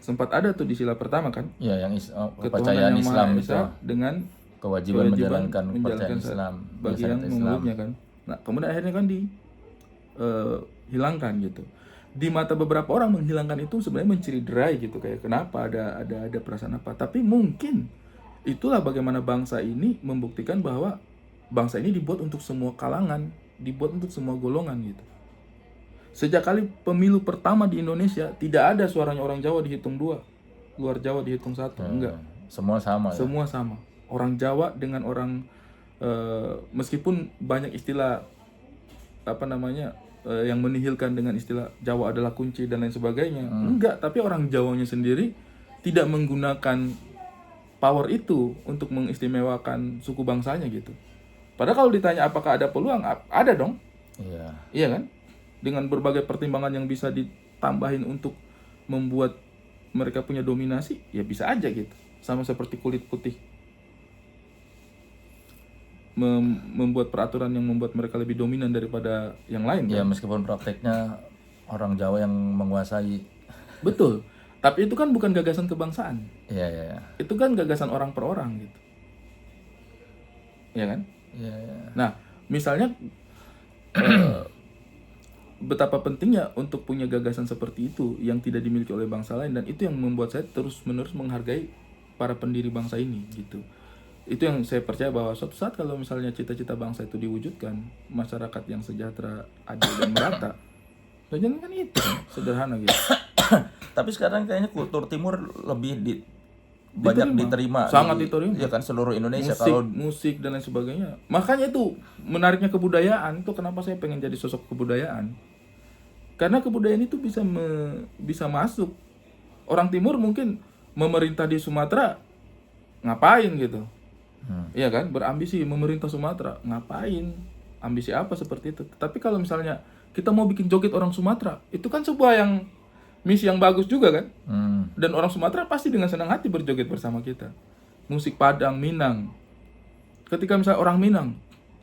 Sempat ada tuh di sila pertama kan.
Ya, yang
Ketuhanan
kepercayaan
yang
Islam
Maha
itu,
Esa dengan
kewajiban menjalankan kepercayaan
menjalankan
Islam
bagi yang
syariat
memeluknya kan. Nah, kemudian akhirnya kan dihilangkan gitu. Di mata beberapa orang menghilangkan itu sebenarnya mencederai gitu, kayak kenapa ada perasaan apa. Tapi mungkin itulah bagaimana bangsa ini membuktikan bahwa bangsa ini dibuat untuk semua kalangan, dibuat untuk semua golongan gitu. Sejak kali pemilu pertama di Indonesia tidak ada suaranya orang Jawa dihitung 2, luar Jawa dihitung 1, enggak.
Semua sama ya.
Semua sama. Orang Jawa dengan orang meskipun banyak istilah yang menihilkan dengan istilah Jawa adalah kunci dan lain sebagainya. Enggak, tapi orang Jawanya sendiri tidak menggunakan power itu untuk mengistimewakan suku bangsanya gitu. Padahal kalau ditanya apakah ada peluang, ada dong.
Iya.
Iya kan? Dengan berbagai pertimbangan yang bisa ditambahin untuk membuat mereka punya dominasi, ya bisa aja gitu. Sama seperti kulit putih membuat peraturan yang membuat mereka lebih dominan daripada yang lain
Ya,
kan?
meskipun prakteknya orang Jawa yang menguasai.
Betul. Tapi itu kan bukan gagasan kebangsaan.
Iya, iya, iya.
Itu kan gagasan orang per orang gitu. Ya kan?
Iya, iya.
Nah, misalnya betapa pentingnya untuk punya gagasan seperti itu yang tidak dimiliki oleh bangsa lain, dan itu yang membuat saya terus-menerus menghargai para pendiri bangsa ini gitu. Itu yang saya percaya bahwa suatu saat kalau misalnya cita-cita bangsa itu diwujudkan, masyarakat yang sejahtera, adil dan merata, jangan kan itu kan sederhana gitu.
Tapi sekarang kayaknya kultur timur lebih banyak diterima
sangat diterima.
ya kan seluruh Indonesia kalau
musik dan lain sebagainya. Makanya itu menariknya kebudayaan, itu kenapa saya pengen jadi sosok kebudayaan. Karena kebudayaan itu bisa masuk. Orang timur mungkin memerintah di Sumatera ngapain gitu. Iya kan? Berambisi memerintah Sumatera, ngapain? Ambisi apa seperti itu? Tapi kalau misalnya kita mau bikin joget orang Sumatera, itu kan sebuah misi yang bagus juga kan? Dan orang Sumatera pasti dengan senang hati berjoget bersama kita. Musik Padang, Minang. Ketika misalnya orang Minang,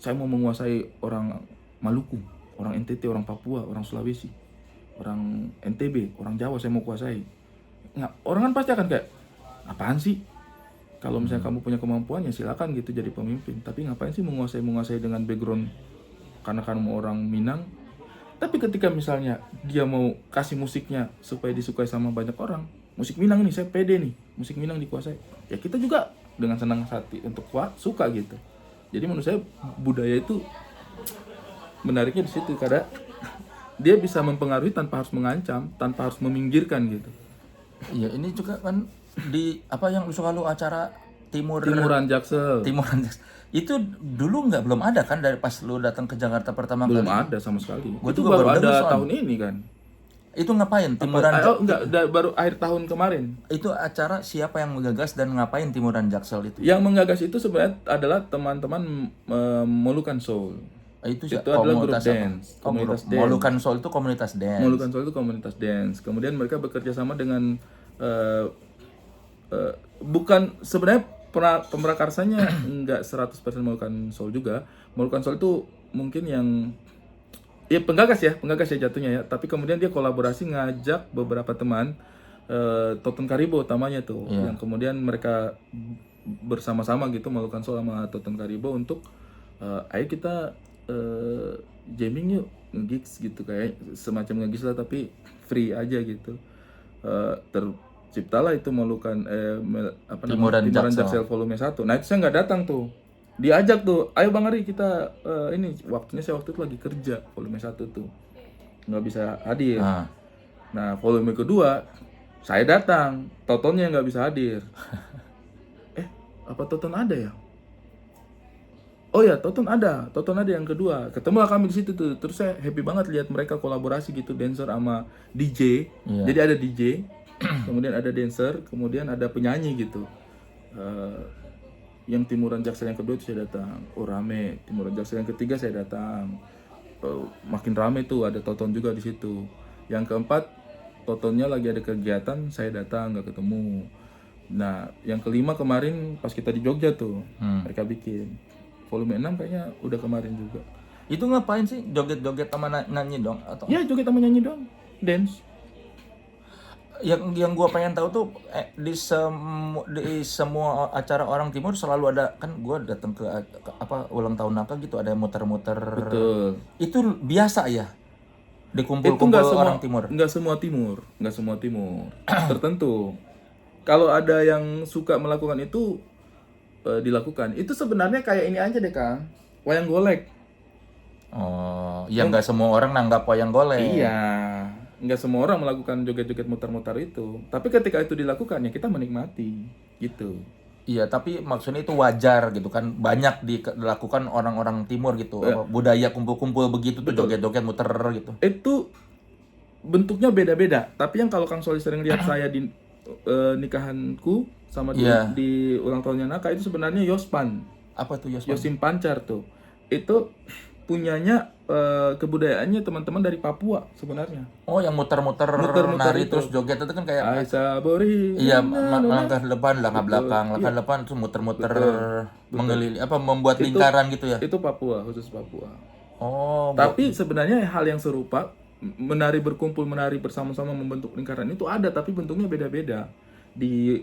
saya mau menguasai orang Maluku, orang NTT, orang Papua, orang Sulawesi, orang NTB, orang Jawa saya mau kuasai. Nah, orang kan pasti akan kayak, apaan sih? Kalau misalnya kamu punya kemampuan ya silakan gitu jadi pemimpin. Tapi ngapain sih menguasai dengan background karena kamu orang Minang? Tapi ketika misalnya dia mau kasih musiknya supaya disukai sama banyak orang, musik Minang nih saya pede nih, musik Minang dikuasai. Ya kita juga dengan senang hati untuk suka gitu. Jadi menurut saya budaya itu menariknya di situ karena dia bisa mempengaruhi tanpa harus mengancam, tanpa harus
Iya,
meminggirkan gitu.
ini juga kan di apa yang suka lu acara
Timuran Jaksel.
Itu dulu belum ada kan dari pas lu datang ke Jakarta pertama
Belum
kali.
ada sama sekali.
Gua
Itu
juga
baru
baru dengar
ada
soalnya.
tahun ini kan.
Itu ngapain Timuran?
Baru akhir tahun kemarin.
Itu acara siapa yang menggagas dan ngapain Timuran Jaksel itu?
Yang menggagas itu sebenarnya adalah teman-teman Molukan Soul.
Itu
adalah grup
apa?
dance, komunitas dance.
Molukan Soul itu komunitas dance.
Molukan Soul itu komunitas dance. Kemudian mereka bekerja sama dengan bukan sebenarnya pemrakarsanya enggak 100% Molukan Soul juga. Molukan Soul itu mungkin yang penggagas ya jatuhnya ya. Tapi kemudian dia kolaborasi ngajak beberapa teman Toton Karibo utamanya tuh, yang kemudian mereka bersama-sama gitu Molukan Soul sama Toton Karibo untuk ayo kita jamming yuk, nge-gigs gitu, kayak semacam nge-gigs lah tapi free aja gitu. Terciptalah itu Molukan Timuran Jaksel volume 1. Nah itu saya nggak datang tuh, diajak tuh, ayo Bang Ari kita ini waktunya saya waktu itu lagi kerja volume 1 tuh nggak bisa hadir. Nah volume kedua saya datang, Totonnya nggak bisa hadir. Apa Toton ada ya? Oh ya, Toton ada yang kedua. Ketemulah kami di situ tuh. Terus saya happy banget lihat mereka kolaborasi gitu, dancer sama DJ. Jadi ada DJ, kemudian ada dancer, kemudian ada penyanyi gitu. Yang Timuran Jaksel yang kedua itu saya datang. Oh rame. Timuran Jaksel yang ketiga saya datang. Makin rame tuh, ada Toton juga di situ. Yang keempat, Totonnya lagi ada kegiatan, saya datang nggak ketemu. Nah, yang kelima kemarin pas kita di Jogja tuh, mereka bikin. Volume 6 kayaknya udah kemarin juga.
Itu ngapain sih? Joget-joget sama nyanyi dong atau?
Ya joget sama nyanyi dong, dance.
Yang gua pengen tahu tuh di semua acara orang timur selalu ada kan, gua datang ke apa ulang tahun apa gitu ada muter-muter.
Betul.
Itu biasa ya? Dikumpul-kumpul orang timur.
Enggak semua timur. Tertentu. Kalau ada yang suka melakukan itu dilakukan. Itu sebenarnya kayak ini aja deh Kang, wayang golek.
Oh, ya nggak semua orang nanggap wayang golek.
Iya, nggak semua orang melakukan joget-joget muter-muter itu. Tapi ketika itu dilakukan ya kita menikmati, gitu.
Iya, tapi maksudnya itu wajar gitu kan, banyak dilakukan orang-orang timur gitu. Budaya kumpul-kumpul begitu tuh, joget-joget muter gitu.
Itu bentuknya beda-beda. Tapi yang kalau Kang Soli sering lihat saya di nikahanku sama di ulang tahunnya Naka, itu sebenarnya Yospan.
Apa tuh Yospan?
Yosim Pancar tuh. Itu punyanya kebudayaannya teman-teman dari Papua sebenarnya.
Oh, yang muter-muter nari terus joget itu kan kayak
Aisyah Bori.
Iya, langkah depan, langkah belakang, langkah depan terus muter-muter mengelilingi membuat lingkaran gitu ya.
Itu Papua, khusus Papua.
Oh,
tapi sebenarnya hal yang serupa, menari berkumpul, menari bersama-sama membentuk lingkaran itu ada, tapi bentuknya beda-beda. Di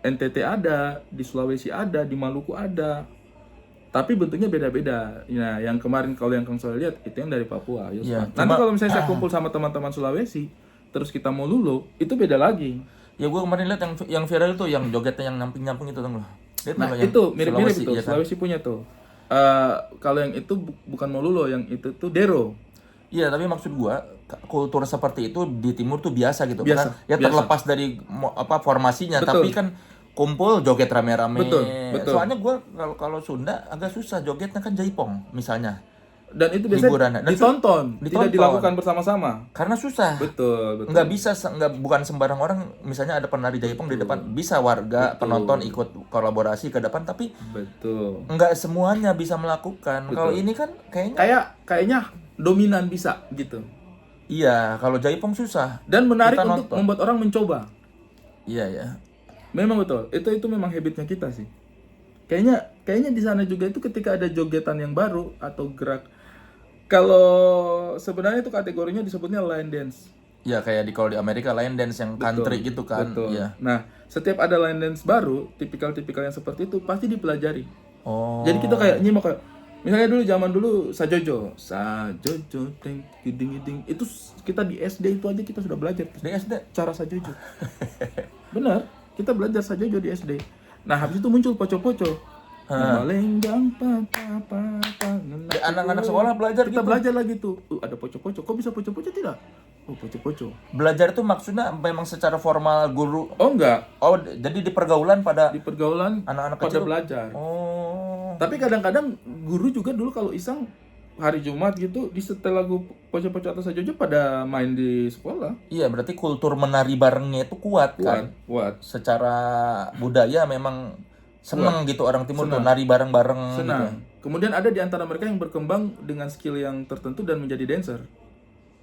NTT ada, di Sulawesi ada, di Maluku ada. Tapi bentuknya beda-beda. Nah, yang kemarin kalau yang Kang Soli lihat itu yang dari Papua.
Ya,
nanti kalau misalnya saya kumpul sama teman-teman Sulawesi, terus kita mau lulu, itu beda lagi.
Ya gua kemarin lihat yang viral tuh yang jogetnya yang nyamping-nyamping itu tuh.
Nah, itu mirip-mirip itu. Sulawesi punya tuh. Kalau yang itu bukan Molulo, yang itu tuh Dero.
Iya, tapi maksud gua kultur seperti itu di timur tuh biasa gitu.
Biasa,
Karena ya
biasa.
terlepas dari formasinya,
Betul.
tapi kan kumpul joget rame-rame.
Betul, betul.
Soalnya gua kalau Sunda agak susah jogetnya kan jaipong misalnya.
Dan itu biasanya
Hiburannya. Dan
ditonton, tidak
ditonton.
dilakukan bersama-sama.
Karena susah.
Betul, betul.
Nggak bisa, bukan sembarang orang misalnya ada penari jaipong di depan, bisa warga penonton ikut kolaborasi ke depan, tapi
Betul.
nggak semuanya bisa melakukan. Kalau ini kan kayaknya
Kayaknya dominan bisa gitu.
iya, kalau jaipong susah.
Dan menarik
Kita
untuk
nonton.
membuat orang mencoba.
Iya ya.
Memang betul. Itu memang habitnya kita sih. Kayaknya di sana juga itu ketika ada jogetan yang baru atau gerak. Kalau sebenarnya itu kategorinya disebutnya line dance.
Ya kayak kalau di Amerika line dance yang country gitu kan.
Betul.
Iya.
Nah, setiap ada line dance baru, tipikal-tipikal yang seperti itu pasti dipelajari.
Oh.
Jadi kita kayak nyimak kayak misalnya dulu zaman dulu sajojo teng giding itu kita di SD itu aja kita sudah belajar
Di SD.
cara sajojo. Benar, kita belajar sajojo di SD. Nah, habis itu muncul poco-poco. Lenggang
Di anak-anak sekolah belajar
kita
gitu.
belajar lagi tuh. Ada poco-poco. Kok bisa poco-poco tidak? Oh, poco-poco.
Belajar itu maksudnya memang secara formal guru.
Oh, enggak.
Oh, jadi di pergaulan pada
Di pergaulan
anak-anak
pada
kecil.
belajar.
Oh.
Tapi kadang-kadang guru juga dulu kalau iseng hari Jumat gitu di setel lagu poco-poco atau sajojo pada main di sekolah.
Iya, berarti kultur menari barengnya itu kuat kan.
Kuat.
Secara budaya memang seneng gitu orang timur tuh nari bareng-bareng gitu.
Senang. Kemudian ada di antara mereka yang berkembang dengan skill yang tertentu dan menjadi dancer.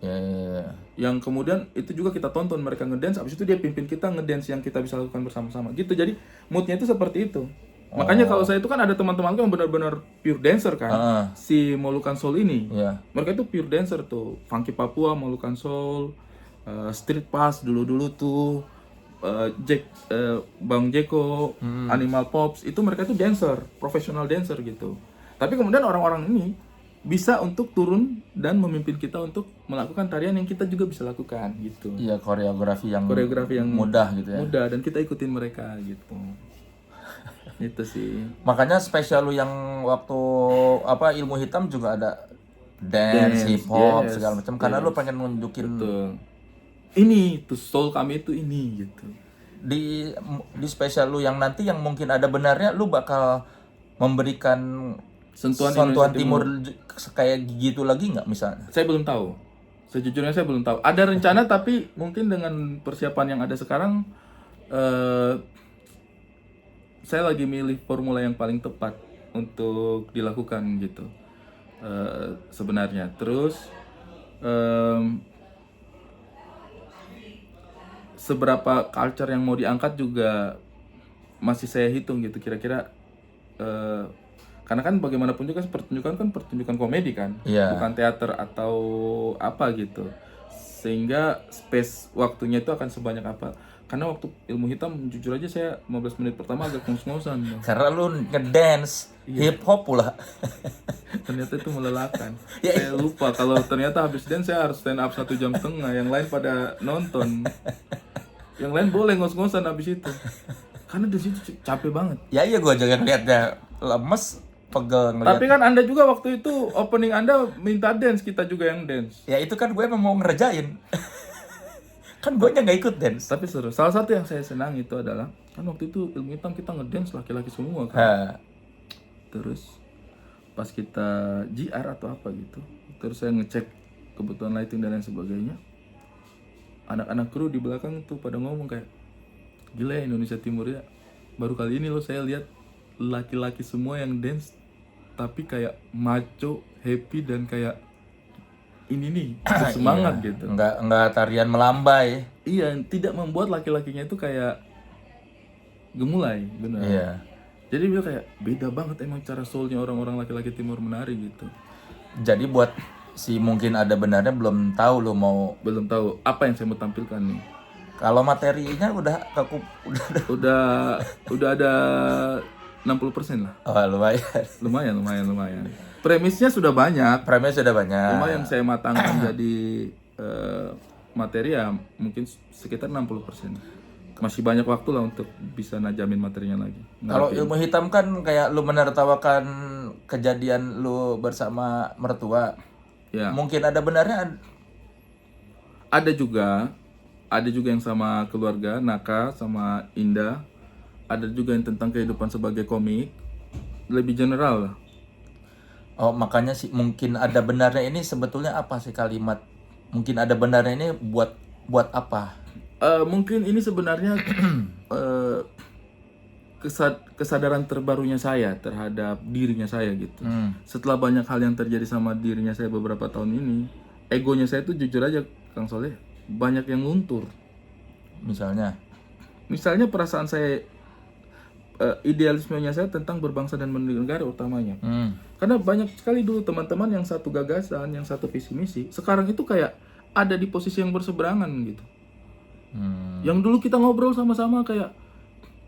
Ya.
Yang kemudian itu juga kita tonton mereka ngedance, habis itu dia pimpin kita ngedance yang kita bisa lakukan bersama-sama. Gitu. Jadi moodnya itu seperti itu. Makanya kalau saya itu kan ada teman-temanku yang benar-benar pure dancer kan. Si Moluccan Soul ini.
Iya.
Mereka itu pure dancer tuh. Funky Papua, Moluccan Soul, Street Pass dulu-dulu tuh. Bang Jeko, Animal Pops, itu mereka itu dancer, profesional dancer gitu. Tapi kemudian orang-orang ini bisa untuk turun dan memimpin kita untuk melakukan tarian yang kita juga bisa lakukan gitu.
Iya, koreografi yang
mudah
gitu ya.
Mudah dan kita ikutin mereka gitu. Itu sih.
Makanya spesial lu yang waktu ilmu hitam juga ada dance, hip hop segala macam karena lu pengen nunjukin
Betul. Ini tuh soul kami itu ini gitu.
di spesial lu yang nanti yang mungkin ada benarnya lu bakal memberikan sentuhan timur kayak gitu lagi nggak misalnya?
Saya belum tahu. Sejujurnya saya belum tahu. Ada rencana tapi mungkin dengan persiapan yang ada sekarang saya lagi milih formula yang paling tepat untuk dilakukan gitu. Sebenarnya. Terus seberapa culture yang mau diangkat juga masih saya hitung gitu kira-kira karena kan bagaimanapun juga pertunjukan komedi kan, bukan teater atau apa gitu, sehingga space waktunya itu akan sebanyak apa. Karena waktu ilmu hitam jujur aja saya 15 menit pertama agak ngos-ngosan
karena lu ngedance hip hop pula.
Ternyata itu melelahkan. Saya lupa kalau ternyata habis dance saya harus stand up 1,5 jam, yang lain pada nonton. Yang lain boleh ngos-ngosan habis itu. Karena di situ capek banget.
Ya iya gue juga ngeliatnya lemes, pegel ngeliat.
Tapi kan Anda juga waktu itu opening Anda minta dance, kita juga yang dance.
Ya itu kan gue emang mau ngerjain. Kan gue nggak ikut dance.
Tapi seru. Salah satu yang saya senang itu adalah kan waktu itu ilmu hitam kita ngedance laki-laki semua kan. Terus pas kita GR atau apa gitu, terus saya ngecek kebutuhan lighting dan lain sebagainya. Anak-anak kru di belakang tuh pada ngomong kayak, gila ya Indonesia Timur ya, baru kali ini loh saya lihat laki-laki semua yang dance tapi kayak maco, happy dan kayak ini nih semangat gitu.
Enggak tarian melambai.
Iya, tidak membuat laki-lakinya itu kayak gemulai, benar.
Iya.
Jadi dia kayak beda banget emang cara soulnya orang-orang laki-laki timur menari gitu.
Jadi buat si mungkin ada benarnya belum tahu lo mau
Belum tahu apa yang saya mau tampilkan nih.
kalau materinya udah
Udah ada 60% lah.
oh,
Lumayan. Premisnya sudah banyak.
Premis sudah banyak.
Cuma yang saya matangkan jadi materi ya mungkin sekitar 60%. Masih banyak waktu lah untuk bisa najamin materinya lagi.
Kalau ilmu hitam kan kayak lu menertawakan kejadian lu bersama mertua.
Ya.
Mungkin ada benarnya.
Ada juga yang sama keluarga, Naka sama Indah. Ada juga yang tentang kehidupan sebagai komik. Lebih general lah.
Oh, makanya sih mungkin ada benarnya ini sebetulnya apa sih kalimat? Mungkin ada benarnya ini buat apa?
Mungkin ini sebenarnya eh, kesadaran terbarunya saya terhadap dirinya saya gitu. Setelah banyak hal yang terjadi sama dirinya saya beberapa tahun ini, egonya saya tuh jujur aja, Kang Soleh, banyak yang luntur. Misalnya perasaan saya, idealismenya saya tentang berbangsa dan bernegara utamanya. Karena banyak sekali dulu teman-teman yang satu gagasan, yang satu visi misi, sekarang itu kayak ada di posisi yang berseberangan gitu. Yang dulu kita ngobrol sama-sama kayak,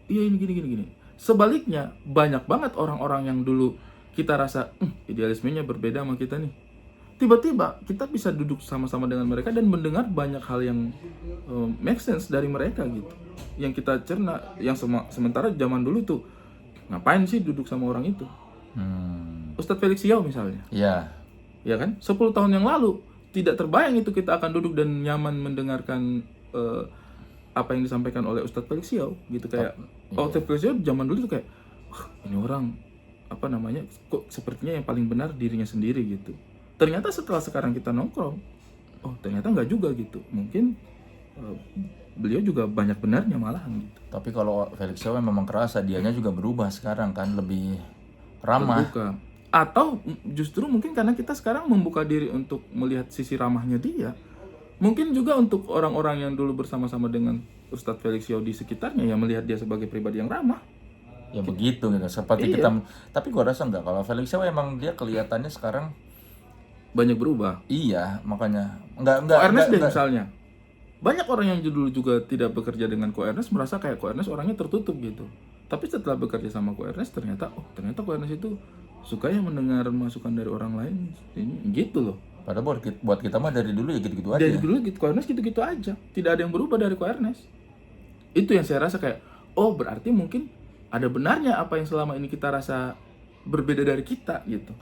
iya ini gini. Sebaliknya, banyak banget orang-orang yang dulu kita rasa idealismenya berbeda sama kita nih. Tiba-tiba kita bisa duduk sama-sama dengan mereka dan mendengar banyak hal yang make sense dari mereka gitu. Yang kita cerna, yang sementara zaman dulu tuh ngapain sih duduk sama orang itu? Ustadz Felix Xiao misalnya.
Iya.
Ya kan? 10 tahun yang lalu tidak terbayang itu kita akan duduk dan nyaman mendengarkan apa yang disampaikan oleh Ustadz Felix Xiao gitu, kayak Ustadz Felix Xiao zaman dulu tuh kayak ini orang apa namanya kok sepertinya yang paling benar dirinya sendiri gitu. Ternyata setelah sekarang kita nongkrong, oh ternyata nggak juga gitu. Mungkin beliau juga banyak benarnya malahan gitu.
Tapi kalau Felix Xiao memang kerasa dianya juga berubah sekarang kan, lebih ramah.
Terbuka. Atau justru mungkin karena kita sekarang membuka diri untuk melihat sisi ramahnya dia. Mungkin juga untuk orang-orang yang dulu bersama-sama dengan Ustadz Felix Xiao di sekitarnya yang melihat dia sebagai pribadi yang ramah.
Ya begitu gitu. Seperti kita, tapi gua rasa enggak, kalau Felix Xiao emang dia kelihatannya sekarang
Banyak berubah.
iya, makanya enggak
Ko Ernest deh misalnya. Banyak orang yang dulu juga tidak bekerja dengan Ko Ernest merasa kayak Ko Ernest orangnya tertutup gitu. Tapi setelah bekerja sama Ko Ernest ternyata Ko Ernest itu suka ya mendengar masukan dari orang lain. Ini gitu loh.
padahal buat kita mah dari dulu ya gitu-gitu aja.
Dari dulu gitu Ko Ernest gitu-gitu aja. Tidak ada yang berubah dari Ko Ernest. Itu yang saya rasa kayak, oh berarti mungkin ada benarnya apa yang selama ini kita rasa berbeda dari kita gitu.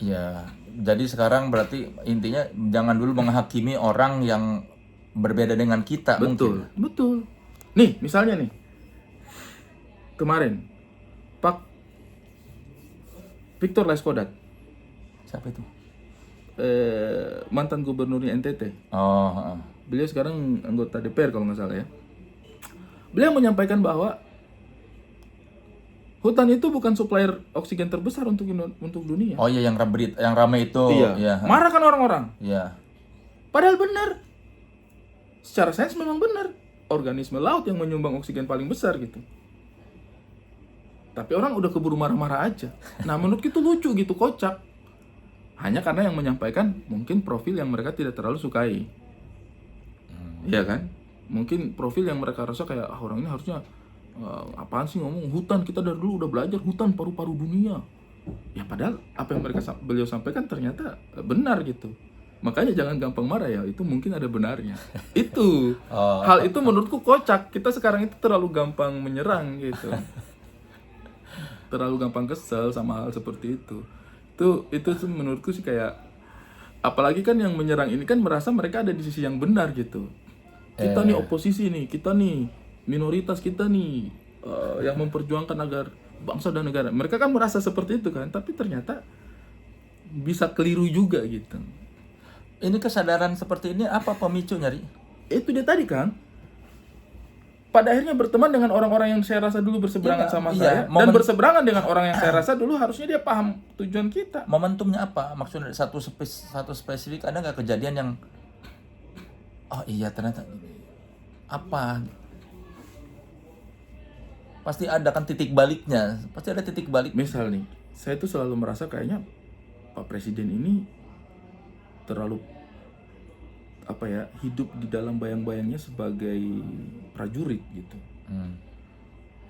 Ya, jadi sekarang berarti intinya jangan dulu menghakimi orang yang berbeda dengan kita. Mungkin.
Betul. Nih, misalnya nih. Kemarin Pak Victor Laiskodat,
Siapa itu?
mantan gubernurnya NTT.
Oh, heeh.
Beliau sekarang anggota DPR kalau nggak salah ya. Beliau menyampaikan bahwa hutan itu bukan supplier oksigen terbesar untuk dunia.
Oh iya, yang ramai itu.
Iya. Marah kan orang-orang.
Iya.
Padahal benar. Secara sains memang benar. Organisme laut yang menyumbang oksigen paling besar gitu. Tapi orang udah keburu marah-marah aja. Nah, menurut itu lucu gitu, kocak. Hanya karena yang menyampaikan mungkin profil yang mereka tidak terlalu sukai. Iya kan? Mungkin profil yang mereka rasa kayak orang ini harusnya apaan sih ngomong hutan, kita dari dulu udah belajar hutan paru-paru dunia. Ya padahal apa yang beliau sampaikan ternyata benar gitu. Makanya jangan gampang marah ya, itu mungkin ada benarnya. Itu hal itu menurutku kocak. Kita sekarang itu terlalu gampang menyerang gitu. Terlalu gampang kesel sama hal seperti itu. Itu menurutku sih kayak, apalagi kan yang menyerang ini kan merasa mereka ada di sisi yang benar gitu. Kita nih oposisi nih, kita nih minoritas, kita nih yang memperjuangkan agar bangsa dan negara. Mereka kan merasa seperti itu kan, tapi ternyata bisa keliru juga gitu.
Ini kesadaran seperti ini apa pemicunya, Ri?
Itu dia tadi kan. Pada akhirnya berteman dengan orang-orang yang saya rasa dulu berseberangan sama saya, dan berseberangan dengan orang yang saya rasa dulu harusnya dia paham tujuan kita.
Momentumnya apa? Maksudnya satu spesifik, ada nggak kejadian yang oh iya ternyata apa? Pasti ada kan titik baliknya. Pasti ada titik balik.
Misal nih, saya tuh selalu merasa kayaknya Pak Presiden ini terlalu hidup di dalam bayang-bayangnya sebagai prajurit gitu.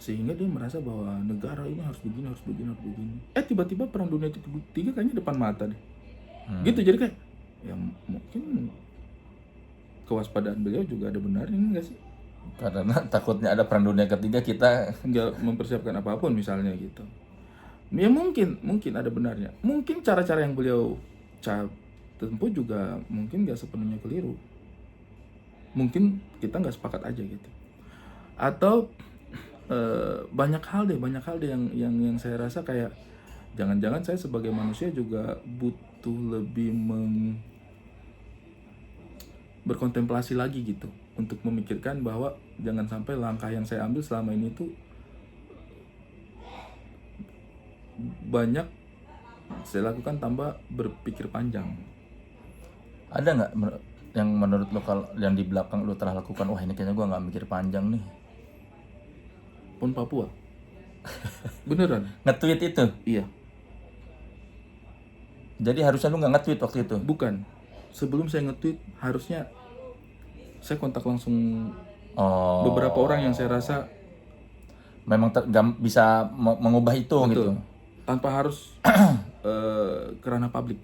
Sehingga dia merasa bahwa negara ini harus begini. Tiba-tiba perang dunia ketiga kayaknya depan mata deh. Gitu, jadi kayak ya mungkin kewaspadaan beliau juga ada benarnya enggak sih?
Karena takutnya ada perang dunia ketiga, kita
nggak mempersiapkan apapun misalnya gitu. Ya mungkin ada benarnya. Mungkin cara-cara yang beliau tempuh juga mungkin nggak sepenuhnya keliru. Mungkin kita nggak sepakat aja gitu. Atau banyak hal deh yang saya rasa kayak jangan-jangan saya sebagai manusia juga butuh lebih berkontemplasi lagi gitu untuk memikirkan bahwa jangan sampai langkah yang saya ambil selama ini tuh banyak saya lakukan tanpa berpikir panjang.
Ada nggak yang menurut lo kalau yang di belakang lo telah lakukan, wah ini kayaknya gue nggak mikir panjang nih?
Pon Papua. Beneran?
Nge-tweet itu?
Iya.
Jadi harusnya lu nggak nge-tweet waktu itu?
Bukan. Sebelum saya nge-tweet harusnya saya kontak langsung
Oh.
beberapa orang yang saya rasa
Memang bisa mengubah itu gitu.
tanpa harus ke ranah publik.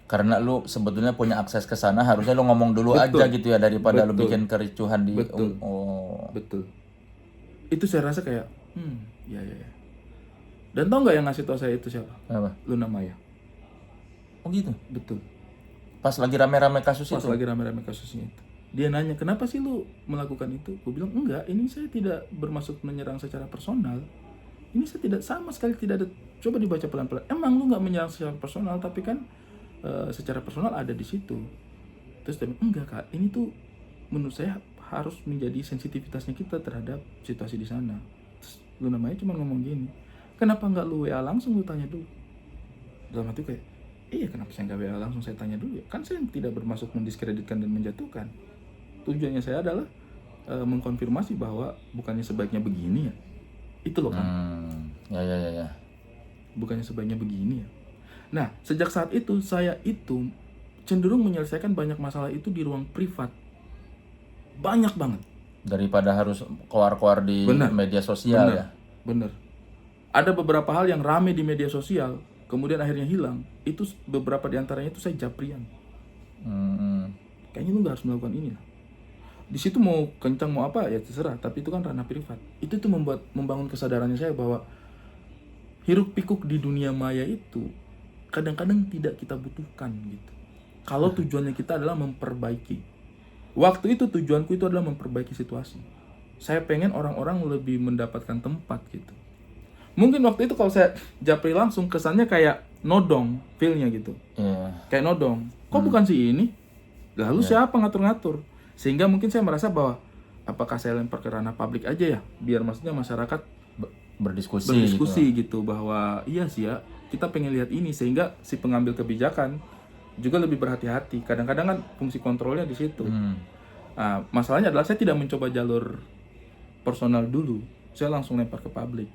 Karena lu sebetulnya punya akses ke sana, harusnya lu ngomong dulu
Betul.
aja gitu ya daripada lu
Betul.
bikin kericuhan di.
Betul.
Oh.
Betul. Itu saya rasa kayak ya. Dan tau nggak yang ngasih tau saya itu siapa?
Apa?
Luna Maya.
Oh gitu.
Betul.
Pas lagi rame-rame kasus
Pas
itu.
lagi rame-rame kasusnya itu. Dia nanya, kenapa sih lu melakukan itu? Gue bilang, enggak, ini saya tidak bermaksud menyerang secara personal. Ini saya tidak sama sekali tidak ada. Coba dibaca pelan-pelan. Emang lu nggak menyerang secara personal, tapi kan secara personal ada di situ. Terus dia bilang, enggak kak, ini tuh menurut saya harus menjadi sensitivitasnya kita terhadap situasi di sana. Terus lu namanya cuma ngomong gini, kenapa nggak lu WA langsung, lu tanya dulu. Dalam hati kayak, iya kenapa saya nggak WA langsung, saya tanya dulu ya. Kan saya tidak bermaksud mendiskreditkan dan menjatuhkan. Tujuannya saya adalah mengkonfirmasi bahwa bukannya sebaiknya begini ya. Itu loh kan.
Ya.
Bukannya sebaiknya begini ya. Nah, sejak saat itu saya itu cenderung menyelesaikan banyak masalah itu di ruang privat. Banyak banget.
Daripada harus keluar-keluar di media sosial ya.
Bener. Ada beberapa hal yang rame di media sosial, kemudian akhirnya hilang. Itu beberapa diantaranya itu saya japrian. Kayaknya lu nggak harus melakukan ini lah. Di situ mau kencang mau apa ya terserah, tapi itu kan ranah privat. Itu tuh membangun kesadarannya saya bahwa hiruk pikuk di dunia maya itu kadang-kadang tidak kita butuhkan gitu. Kalau tujuannya kita adalah memperbaiki. Waktu itu tujuanku itu adalah memperbaiki situasi. Saya pengen orang-orang lebih mendapatkan tempat gitu. Mungkin waktu itu kalau saya japri langsung kesannya kayak nodong feel-nya gitu. Kayak nodong. Kok bukan si ini? Lalu siapa ngatur-ngatur? Sehingga mungkin saya merasa bahwa apakah saya lempar ke ranah publik aja ya, biar maksudnya masyarakat berdiskusi gitu bahwa iya sih ya, kita pengen lihat ini, sehingga si pengambil kebijakan juga lebih berhati-hati. Kadang-kadang kan fungsi kontrolnya di situ. Nah, masalahnya adalah saya tidak mencoba jalur personal dulu, saya langsung lempar ke publik.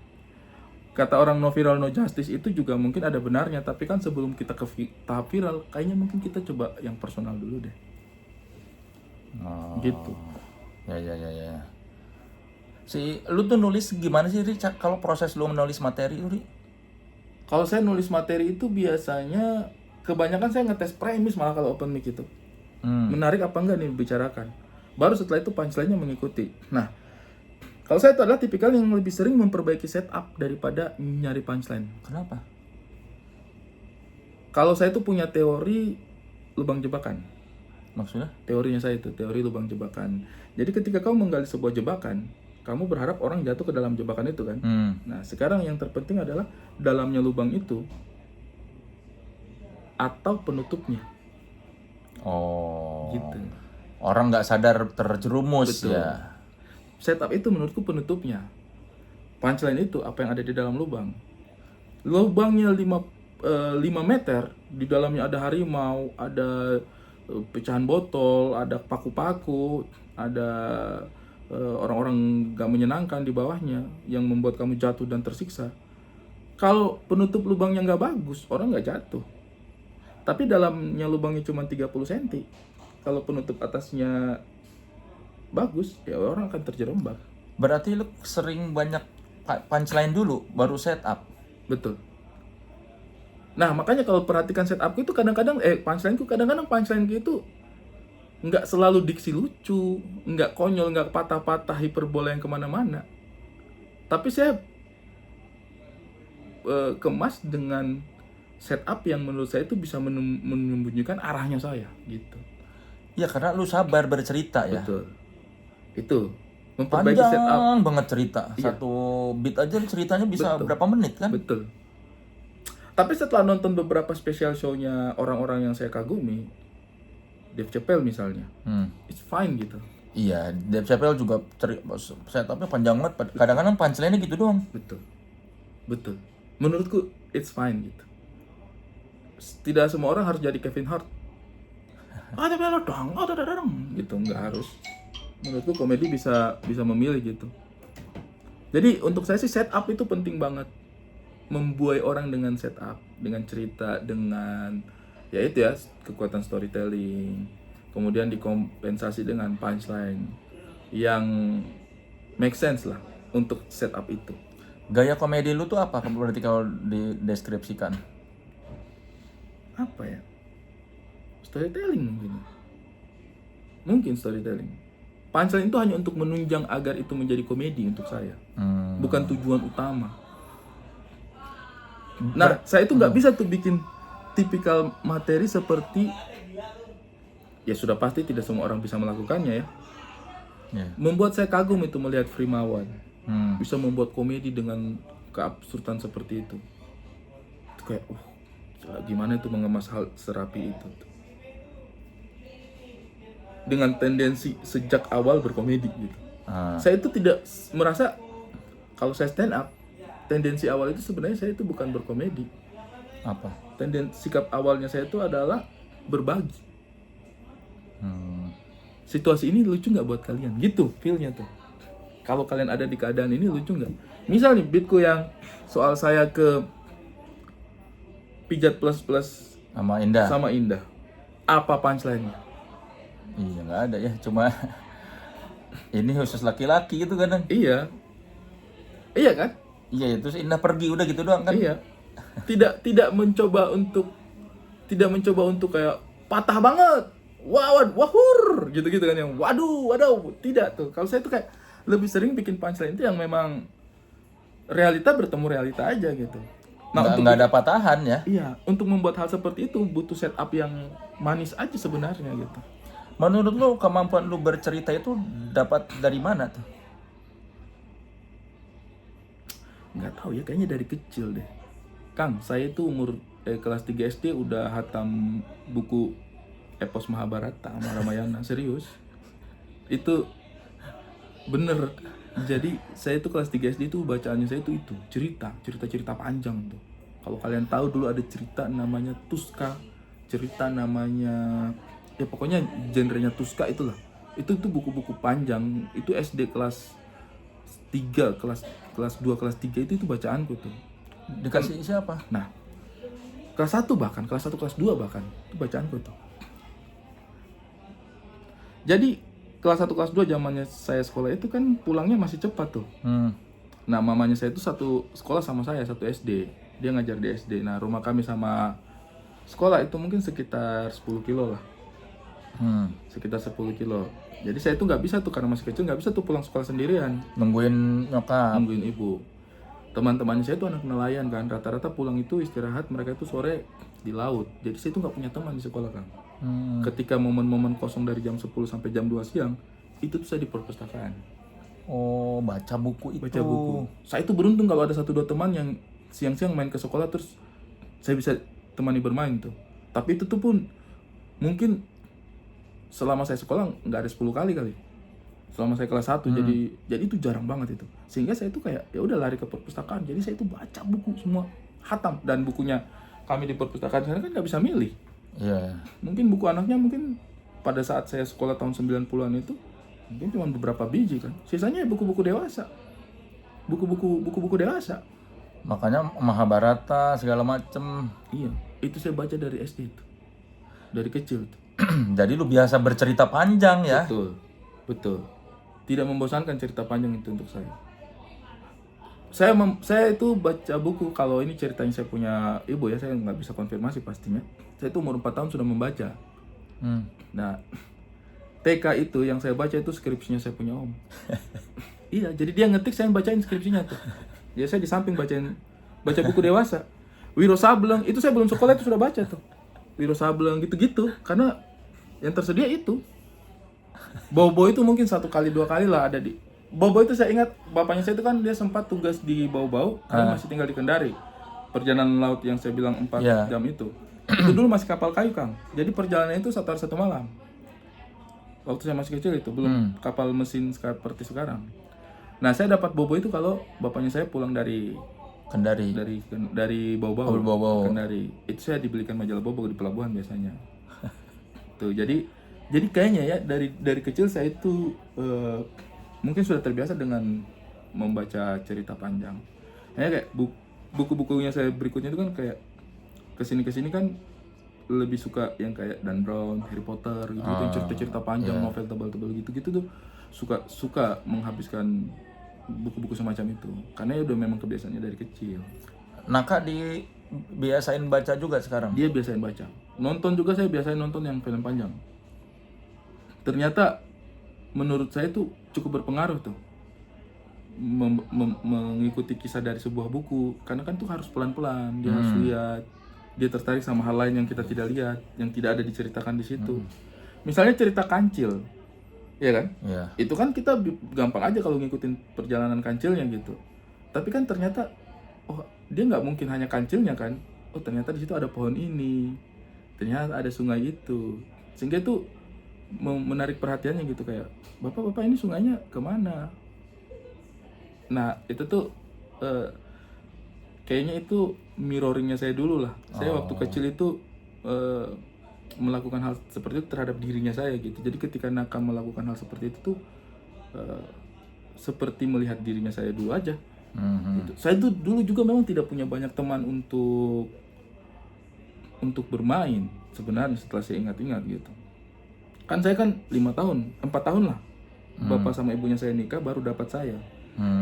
Kata orang no viral no justice itu juga mungkin ada benarnya, tapi kan sebelum kita ke tahap viral, kayaknya mungkin kita coba yang personal dulu deh. Gitu.
Ya. Lu tuh nulis gimana sih, Ri? Kalau proses lu menulis materi, Ri?
Kalau saya nulis materi itu biasanya kebanyakan saya ngetes premis malah kalau open mic itu. Menarik apa enggak nih dibicarakan. Baru setelah itu punchline-nya mengikuti. Nah, kalau saya itu adalah tipikal yang lebih sering memperbaiki setup daripada nyari punchline.
Kenapa?
Kalau saya itu punya teori lubang jebakan.
Maksudnya?
Teorinya saya itu, teori lubang jebakan. Jadi ketika kamu menggali sebuah jebakan, kamu berharap orang jatuh ke dalam jebakan itu kan. Nah, sekarang yang terpenting adalah dalamnya lubang itu atau penutupnya.
Oh.
Gitu.
Orang nggak sadar terjerumus.
Betul.
Ya.
Setup itu menurutku penutupnya. Punchline itu apa yang ada di dalam lubang. Lubangnya 5 meter, di dalamnya ada harimau, ada pecahan botol, ada paku-paku, ada orang-orang gak menyenangkan di bawahnya yang membuat kamu jatuh dan tersiksa. Kalau penutup lubangnya gak bagus, orang gak jatuh. Tapi dalamnya lubangnya cuma 30 cm. Kalau penutup atasnya bagus, ya orang akan terjerembab.
Berarti lu sering banyak punchline dulu baru setup.
Betul. Nah, makanya kalau perhatikan setupku itu kadang-kadang punchline-ku itu nggak selalu diksi lucu, nggak konyol, nggak patah-patah hiperbola yang kemana-mana. Tapi saya kemas dengan setup yang menurut saya itu bisa menyembunyikan arahnya saya gitu.
Ya karena lu sabar bercerita ya.
Betul. Itu memperbaiki setup.
Panjang banget cerita. Satu beat aja ceritanya bisa berapa menit kan?
Betul. Tapi setelah nonton beberapa special show-nya orang-orang yang saya kagumi, Dave Chappelle misalnya, it's fine gitu.
Iya, Dave Chappelle juga setupnya panjang banget. Kadang-kadang punchline-nya gitu doang.
Betul. Menurutku it's fine gitu. Tidak semua orang harus jadi Kevin Hart. Gitu, nggak harus. Menurutku komedi bisa memilih gitu. Jadi untuk saya sih setup itu penting banget. Membuai orang dengan setup, dengan cerita, dengan ya itu ya kekuatan storytelling. Kemudian dikompensasi dengan punchline yang make sense lah untuk setup itu.
Gaya komedi lu tuh apa berarti kalau dideskripsikan?
Apa ya? Storytelling mungkin storytelling. Punchline itu hanya untuk menunjang agar itu menjadi komedi untuk saya, bukan tujuan utama. Nah, saya itu nggak bisa tuh bikin tipikal materi seperti, ya sudah pasti tidak semua orang bisa melakukannya ya. Membuat saya kagum itu melihat Frimawan bisa membuat komedi dengan keabsurdan seperti itu. Itu kayak, gimana itu mengemas hal serapi itu. Dengan tendensi sejak awal berkomedi gitu. Saya itu tidak merasa kalau saya stand up, tendensi awal itu sebenarnya saya itu bukan berkomedi.
Apa?
Sikap awalnya saya itu adalah berbagi. Situasi ini lucu nggak buat kalian? Gitu feel-nya tuh. Kalau kalian ada di keadaan ini lucu nggak? Misal nih beatku yang soal saya ke pijat plus
sama Indah.
Apa punchline-nya?
Iya nggak ada ya, cuma ini khusus laki-laki gitu kan?
Iya kan?
Iya, terus Indah pergi udah gitu doang kan?
Iya. Tidak mencoba untuk kayak patah banget. Wahur gitu-gitu kan yang waduh, tidak tuh. Kalau saya tuh kayak lebih sering bikin punchline itu yang memang realita bertemu realita aja gitu.
Nah, nggak ada patahan ya?
Iya, untuk membuat hal seperti itu butuh setup yang manis aja sebenarnya gitu.
Menurut lu kemampuan lu bercerita itu dapat dari mana tuh?
Nggak tahu ya, kayaknya dari kecil deh. Kang, saya itu umur kelas 3 SD udah hatam buku Epos Mahabharata sama Ramayana, serius. Itu bener. Jadi saya itu kelas 3 SD itu bacaannya saya itu cerita panjang tuh. Kalau kalian tahu dulu ada cerita namanya Tuska, cerita namanya ya pokoknya genrenya Tuska itulah. Itu buku-buku panjang. Itu SD kelas 3, kelas 2, kelas 3 itu bacaanku tuh.
Dikasih siapa?
Nah, kelas 1 bahkan, kelas 1, kelas 2 bahkan, itu bacaanku tuh. Jadi, kelas 1, kelas 2 zamannya saya sekolah itu kan pulangnya masih cepat tuh. Nah, mamanya saya itu satu sekolah sama saya, satu SD. Dia ngajar di SD. Nah, rumah kami sama sekolah itu mungkin sekitar 10 kilo lah. Sekitar 10 kilo. Jadi saya itu nggak bisa tuh, karena masih kecil nggak bisa tuh pulang sekolah sendirian.
Nungguin nyokap.
Nungguin ibu. Teman-temannya saya itu anak nelayan kan. Rata-rata pulang itu istirahat, mereka itu sore di laut. Jadi saya itu nggak punya teman di sekolah kan. Ketika momen-momen kosong dari jam 10 sampai jam 2 siang, itu tuh saya di perpustakaan.
Oh, baca buku itu.
Baca buku. Saya itu beruntung kalau ada 1-2 teman yang siang-siang main ke sekolah terus saya bisa temani bermain tuh. Tapi itu tuh pun mungkin selama saya sekolah nggak ada 10 kali. Selama saya kelas 1 jadi itu jarang banget itu. Sehingga saya itu kayak ya udah lari ke perpustakaan. Jadi saya itu baca buku semua, khatam, dan bukunya kami di perpustakaan sana kan nggak bisa milih.
Iya.
Mungkin buku anaknya mungkin pada saat saya sekolah tahun 90-an itu mungkin cuma beberapa biji kan. Sisanya buku-buku dewasa. Buku-buku dewasa.
Makanya Mahabharata segala macem.
Iya, itu saya baca dari SD itu. Dari kecil itu.
Jadi lu biasa bercerita panjang ya?
Betul. Tidak membosankan cerita panjang itu untuk saya. Saya itu baca buku, kalau ini ceritanya saya punya ibu ya, saya nggak bisa konfirmasi pastinya. Saya itu umur 4 tahun sudah membaca. Nah, TK itu yang saya baca itu skripsinya saya punya om. Iya, jadi dia ngetik, saya bacain skripsinya tuh. Ya saya di samping baca buku dewasa. Wiro Sableng itu saya belum sekolah itu sudah baca tuh. Wiro Sableng gitu-gitu karena yang tersedia itu. Bobo itu mungkin 1 kali 2 kali lah ada di Bobo itu saya ingat bapaknya saya itu kan dia sempat tugas di Bau-Bau karena masih tinggal di Kendari. Perjalanan laut yang saya bilang 4
Iya.
jam itu. Itu dulu masih kapal kayu, Kang. Jadi perjalanannya itu 1 hari 1 malam. Waktu saya masih kecil itu belum kapal mesin seperti sekarang. Nah, saya dapat Bobo itu kalau bapaknya saya pulang dari
Kendari.
Bau-Bau
Bau-Bau.
Kendari. Itu saya dibelikan majalah Bobo di pelabuhan biasanya. Tuh, jadi kayaknya ya dari kecil saya itu mungkin sudah terbiasa dengan membaca cerita panjang. Kayak buku-bukunya saya berikutnya itu kan kayak kesini kan lebih suka yang kayak Dan Brown, Harry Potter gitu, yang cerita-cerita panjang, novel tebal-tebal gitu tuh suka menghabiskan buku-buku semacam itu karena ya udah memang kebiasaannya dari kecil.
Nah, Kak dibiasain baca juga sekarang?
Dia biasain baca. Nonton juga saya biasain nonton yang film panjang. Ternyata menurut saya itu cukup berpengaruh tuh mengikuti kisah dari sebuah buku karena kan tuh harus pelan-pelan dia harus lihat, dia tertarik sama hal lain yang kita tidak lihat, yang tidak ada diceritakan di situ. Misalnya cerita Kancil, ya kan?
Iya.
Itu kan kita gampang aja kalau ngikutin perjalanan kancilnya gitu. Tapi kan ternyata, oh dia nggak mungkin hanya kancilnya kan? Oh ternyata di situ ada pohon ini, ternyata ada sungai itu, sehingga itu menarik perhatiannya gitu kayak, bapak ini sungainya kemana? Nah itu tuh kayaknya itu mirroringnya saya dulu lah. Saya waktu kecil itu melakukan hal seperti itu terhadap dirinya saya gitu. Jadi ketika Naka melakukan hal seperti itu tuh seperti melihat dirinya saya dulu aja. Gitu. Saya tuh dulu juga memang tidak punya banyak teman untuk bermain sebenarnya setelah saya ingat-ingat gitu. Kan saya kan 4 tahun lah. Bapak sama ibunya saya nikah baru dapat saya.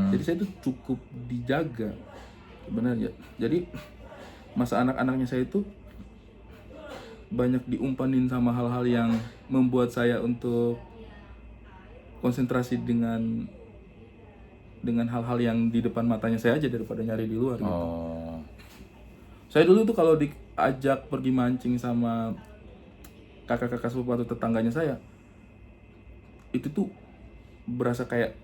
Jadi saya tuh cukup dijaga sebenarnya. Jadi masa anak-anaknya saya itu banyak diumpanin sama hal-hal yang membuat saya untuk konsentrasi dengan hal-hal yang di depan matanya saya aja daripada nyari di luar gitu. Saya dulu tuh kalau diajak pergi mancing sama kakak-kakak sepupu atau tetangganya saya, itu tuh berasa kayak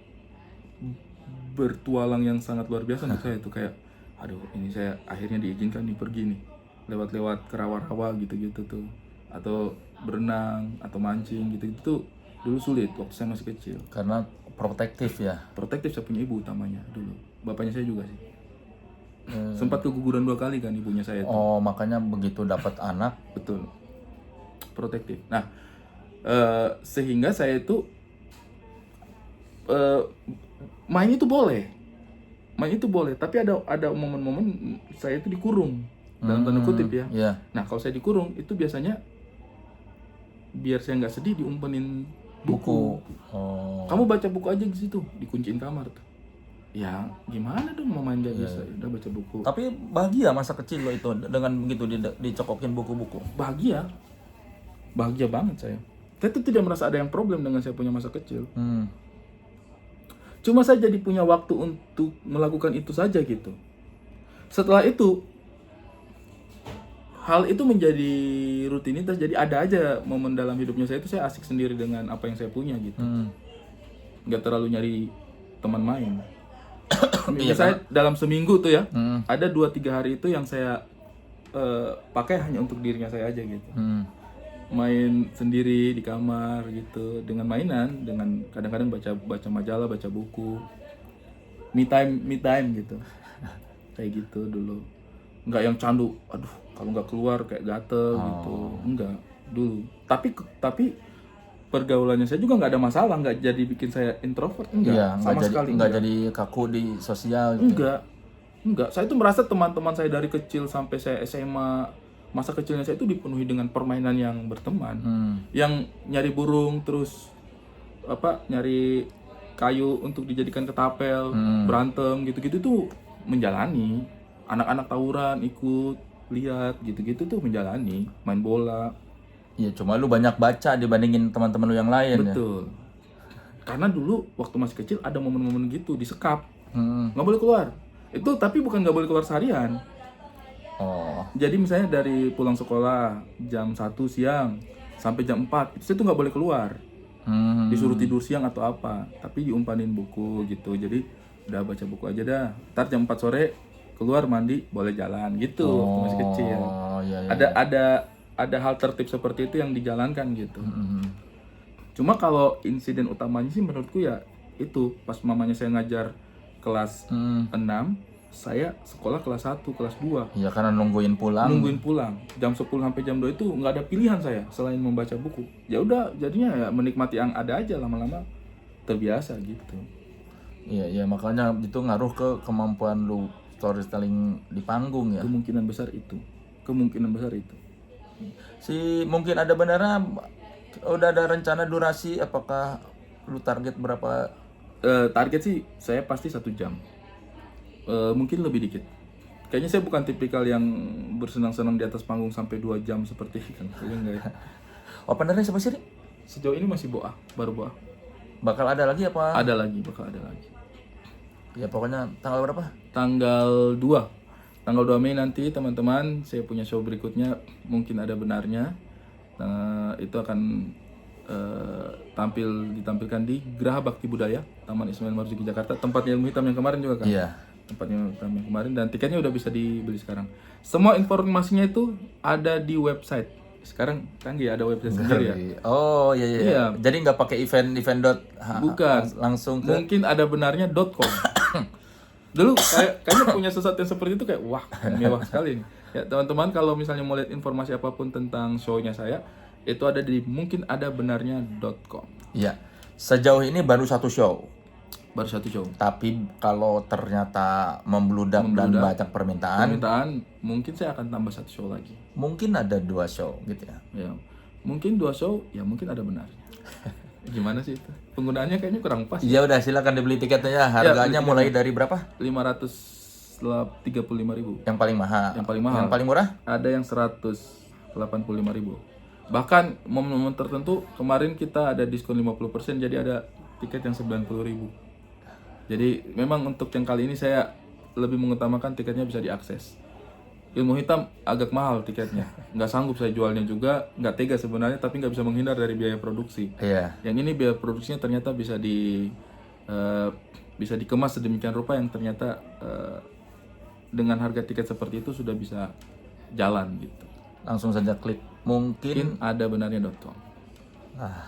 bertualang yang sangat luar biasa untuk saya tuh kayak, aduh ini saya akhirnya diizinkan nih pergi nih lewat ke rawa-rawa gitu-gitu tuh, atau berenang atau mancing gitu-gitu tuh dulu sulit waktu saya masih kecil.
Karena protektif ya.
Protektif, saya punya ibu utamanya dulu, bapaknya saya juga sih. Sempat keguguran 2 kali kan ibunya saya tuh.
Oh, makanya begitu dapat anak.
Betul, protektif. Nah sehingga saya itu main itu boleh, tapi ada momen-momen saya itu dikurung dalam tanda kutip ya.
Iya.
Nah kalau saya dikurung itu biasanya biar saya nggak sedih diumpenin buku. Kamu baca buku aja di situ, dikunciin kamar tuh. Ya gimana dong mau main nggak bisa, udah baca buku.
Tapi bahagia masa kecil lo itu dengan begitu dicokokin buku-buku.
Bahagia banget saya. Saya tuh tidak merasa ada yang problem dengan saya punya masa kecil. Cuma saya jadi punya waktu untuk melakukan itu saja gitu. Setelah itu, hal itu menjadi rutinitas. Jadi ada aja momen dalam hidupnya saya itu saya asik sendiri dengan apa yang saya punya gitu. Nggak terlalu nyari teman main. Misalnya dalam seminggu tuh ya, ada 2-3 hari itu yang saya pakai hanya untuk dirinya saya aja gitu. Main sendiri di kamar gitu dengan mainan, dengan kadang-kadang baca majalah, baca buku, me time gitu. Kayak gitu dulu. Nggak yang candu, aduh kalau nggak keluar kayak gatel gitu. Enggak dulu. Tapi pergaulannya saya juga nggak ada masalah, nggak jadi bikin saya introvert, enggak, sama sekali
nggak jadi kaku di sosial gitu.
Enggak. Saya tuh merasa teman-teman saya dari kecil sampai saya SMA, masa kecilnya saya itu dipenuhi dengan permainan yang berteman, yang nyari burung, terus nyari kayu untuk dijadikan ketapel, berantem gitu-gitu tuh menjalani. Anak-anak tawuran ikut lihat gitu-gitu tuh menjalani, main bola.
Ya cuma lu banyak baca dibandingin teman-teman lu yang lain.
Betul. Karena dulu waktu masih kecil ada momen-momen gitu disekap, nggak boleh keluar. Itu tapi bukan nggak boleh keluar seharian.
Oh.
Jadi misalnya dari pulang sekolah jam 1 siang sampai jam 4 itu saya tuh nggak boleh keluar, disuruh tidur siang atau apa, tapi diumpanin buku gitu. Jadi udah baca buku aja dah, ntar jam 4 sore keluar mandi boleh jalan gitu waktu masih kecil.
Oh, iya, iya.
Ada hal tertib seperti itu yang dijalankan gitu. Cuma kalau insiden utamanya sih menurutku ya itu pas mamanya saya ngajar kelas 6, saya sekolah kelas 1, kelas 2.
Iya, karena nungguin pulang.
Nungguin pulang jam 10 sampai jam 2 itu nggak ada pilihan saya selain membaca buku. Ya udah jadinya ya menikmati yang ada aja, lama-lama terbiasa gitu.
Iya, makanya itu ngaruh ke kemampuan lu storytelling di panggung ya.
Kemungkinan besar itu.
Mungkin ada benarnya udah ada rencana durasi, apakah lu target berapa?
Target sih saya pasti 1 jam. Mungkin lebih dikit. Kayaknya saya bukan tipikal yang bersenang-senang di atas panggung sampai 2 jam seperti kan. Kayaknya enggak ya.
Openernya siapa sih, Ri?
Sejauh ini masih Boa, baru Boa.
Bakal ada lagi apa?
Bakal ada lagi.
Ya pokoknya tanggal berapa?
Tanggal 2 Mei nanti teman-teman saya punya show berikutnya, mungkin ada benarnya. Itu akan ditampilkan di Geraha Bakti Budaya Taman Ismail Marzuki Jakarta, tempatnya Ilmu Hitam yang kemarin juga kan.
Iya.
Tempatnya Ilmu Hitam yang kemarin, dan tiketnya udah bisa dibeli sekarang. Semua informasinya itu ada di website. Sekarang canggih, ada website sendiri ya.
Oh iya. Jadi nggak pakai event
Bukan.
langsung ke.
Mungkin ada benarnya.com. Dulu kayaknya punya sesuatu yang seperti itu, kayak wah mewah sekali nih. Ya teman-teman, kalau misalnya mau lihat informasi apapun tentang show-nya saya, itu ada di mungkinadabenarnya.com.
Iya. Sejauh ini baru 1 show.
Baru 1 show.
Tapi kalau ternyata membludak dan banyak permintaan,
Mungkin saya akan tambah 1 show lagi.
mungkin ada 2 show gitu ya.
Ya, mungkin 2 show, ya mungkin ada benarnya. Gimana sih itu? Penggunaannya kayaknya kurang pas.
Ya udah, silakan dibeli tiketnya ya. Harganya mulai dari berapa?
535.000.
Yang paling mahal.
Yang paling mahal.
Yang paling murah?
Ada yang 185.000. Bahkan momen-momen tertentu kemarin kita ada diskon 50%, jadi ada tiket yang 90.000. Jadi memang untuk yang kali ini saya lebih mengutamakan tiketnya bisa diakses. Ilmu Hitam agak mahal tiketnya, nggak sanggup saya jualnya juga, nggak tega sebenarnya, tapi nggak bisa menghindar dari biaya produksi.
Iya.
Yang ini biaya produksinya ternyata bisa dikemas sedemikian rupa yang ternyata dengan harga tiket seperti itu sudah bisa jalan gitu.
Langsung saja klik. Mungkin
Mungkin ada benarnya.com.
ah,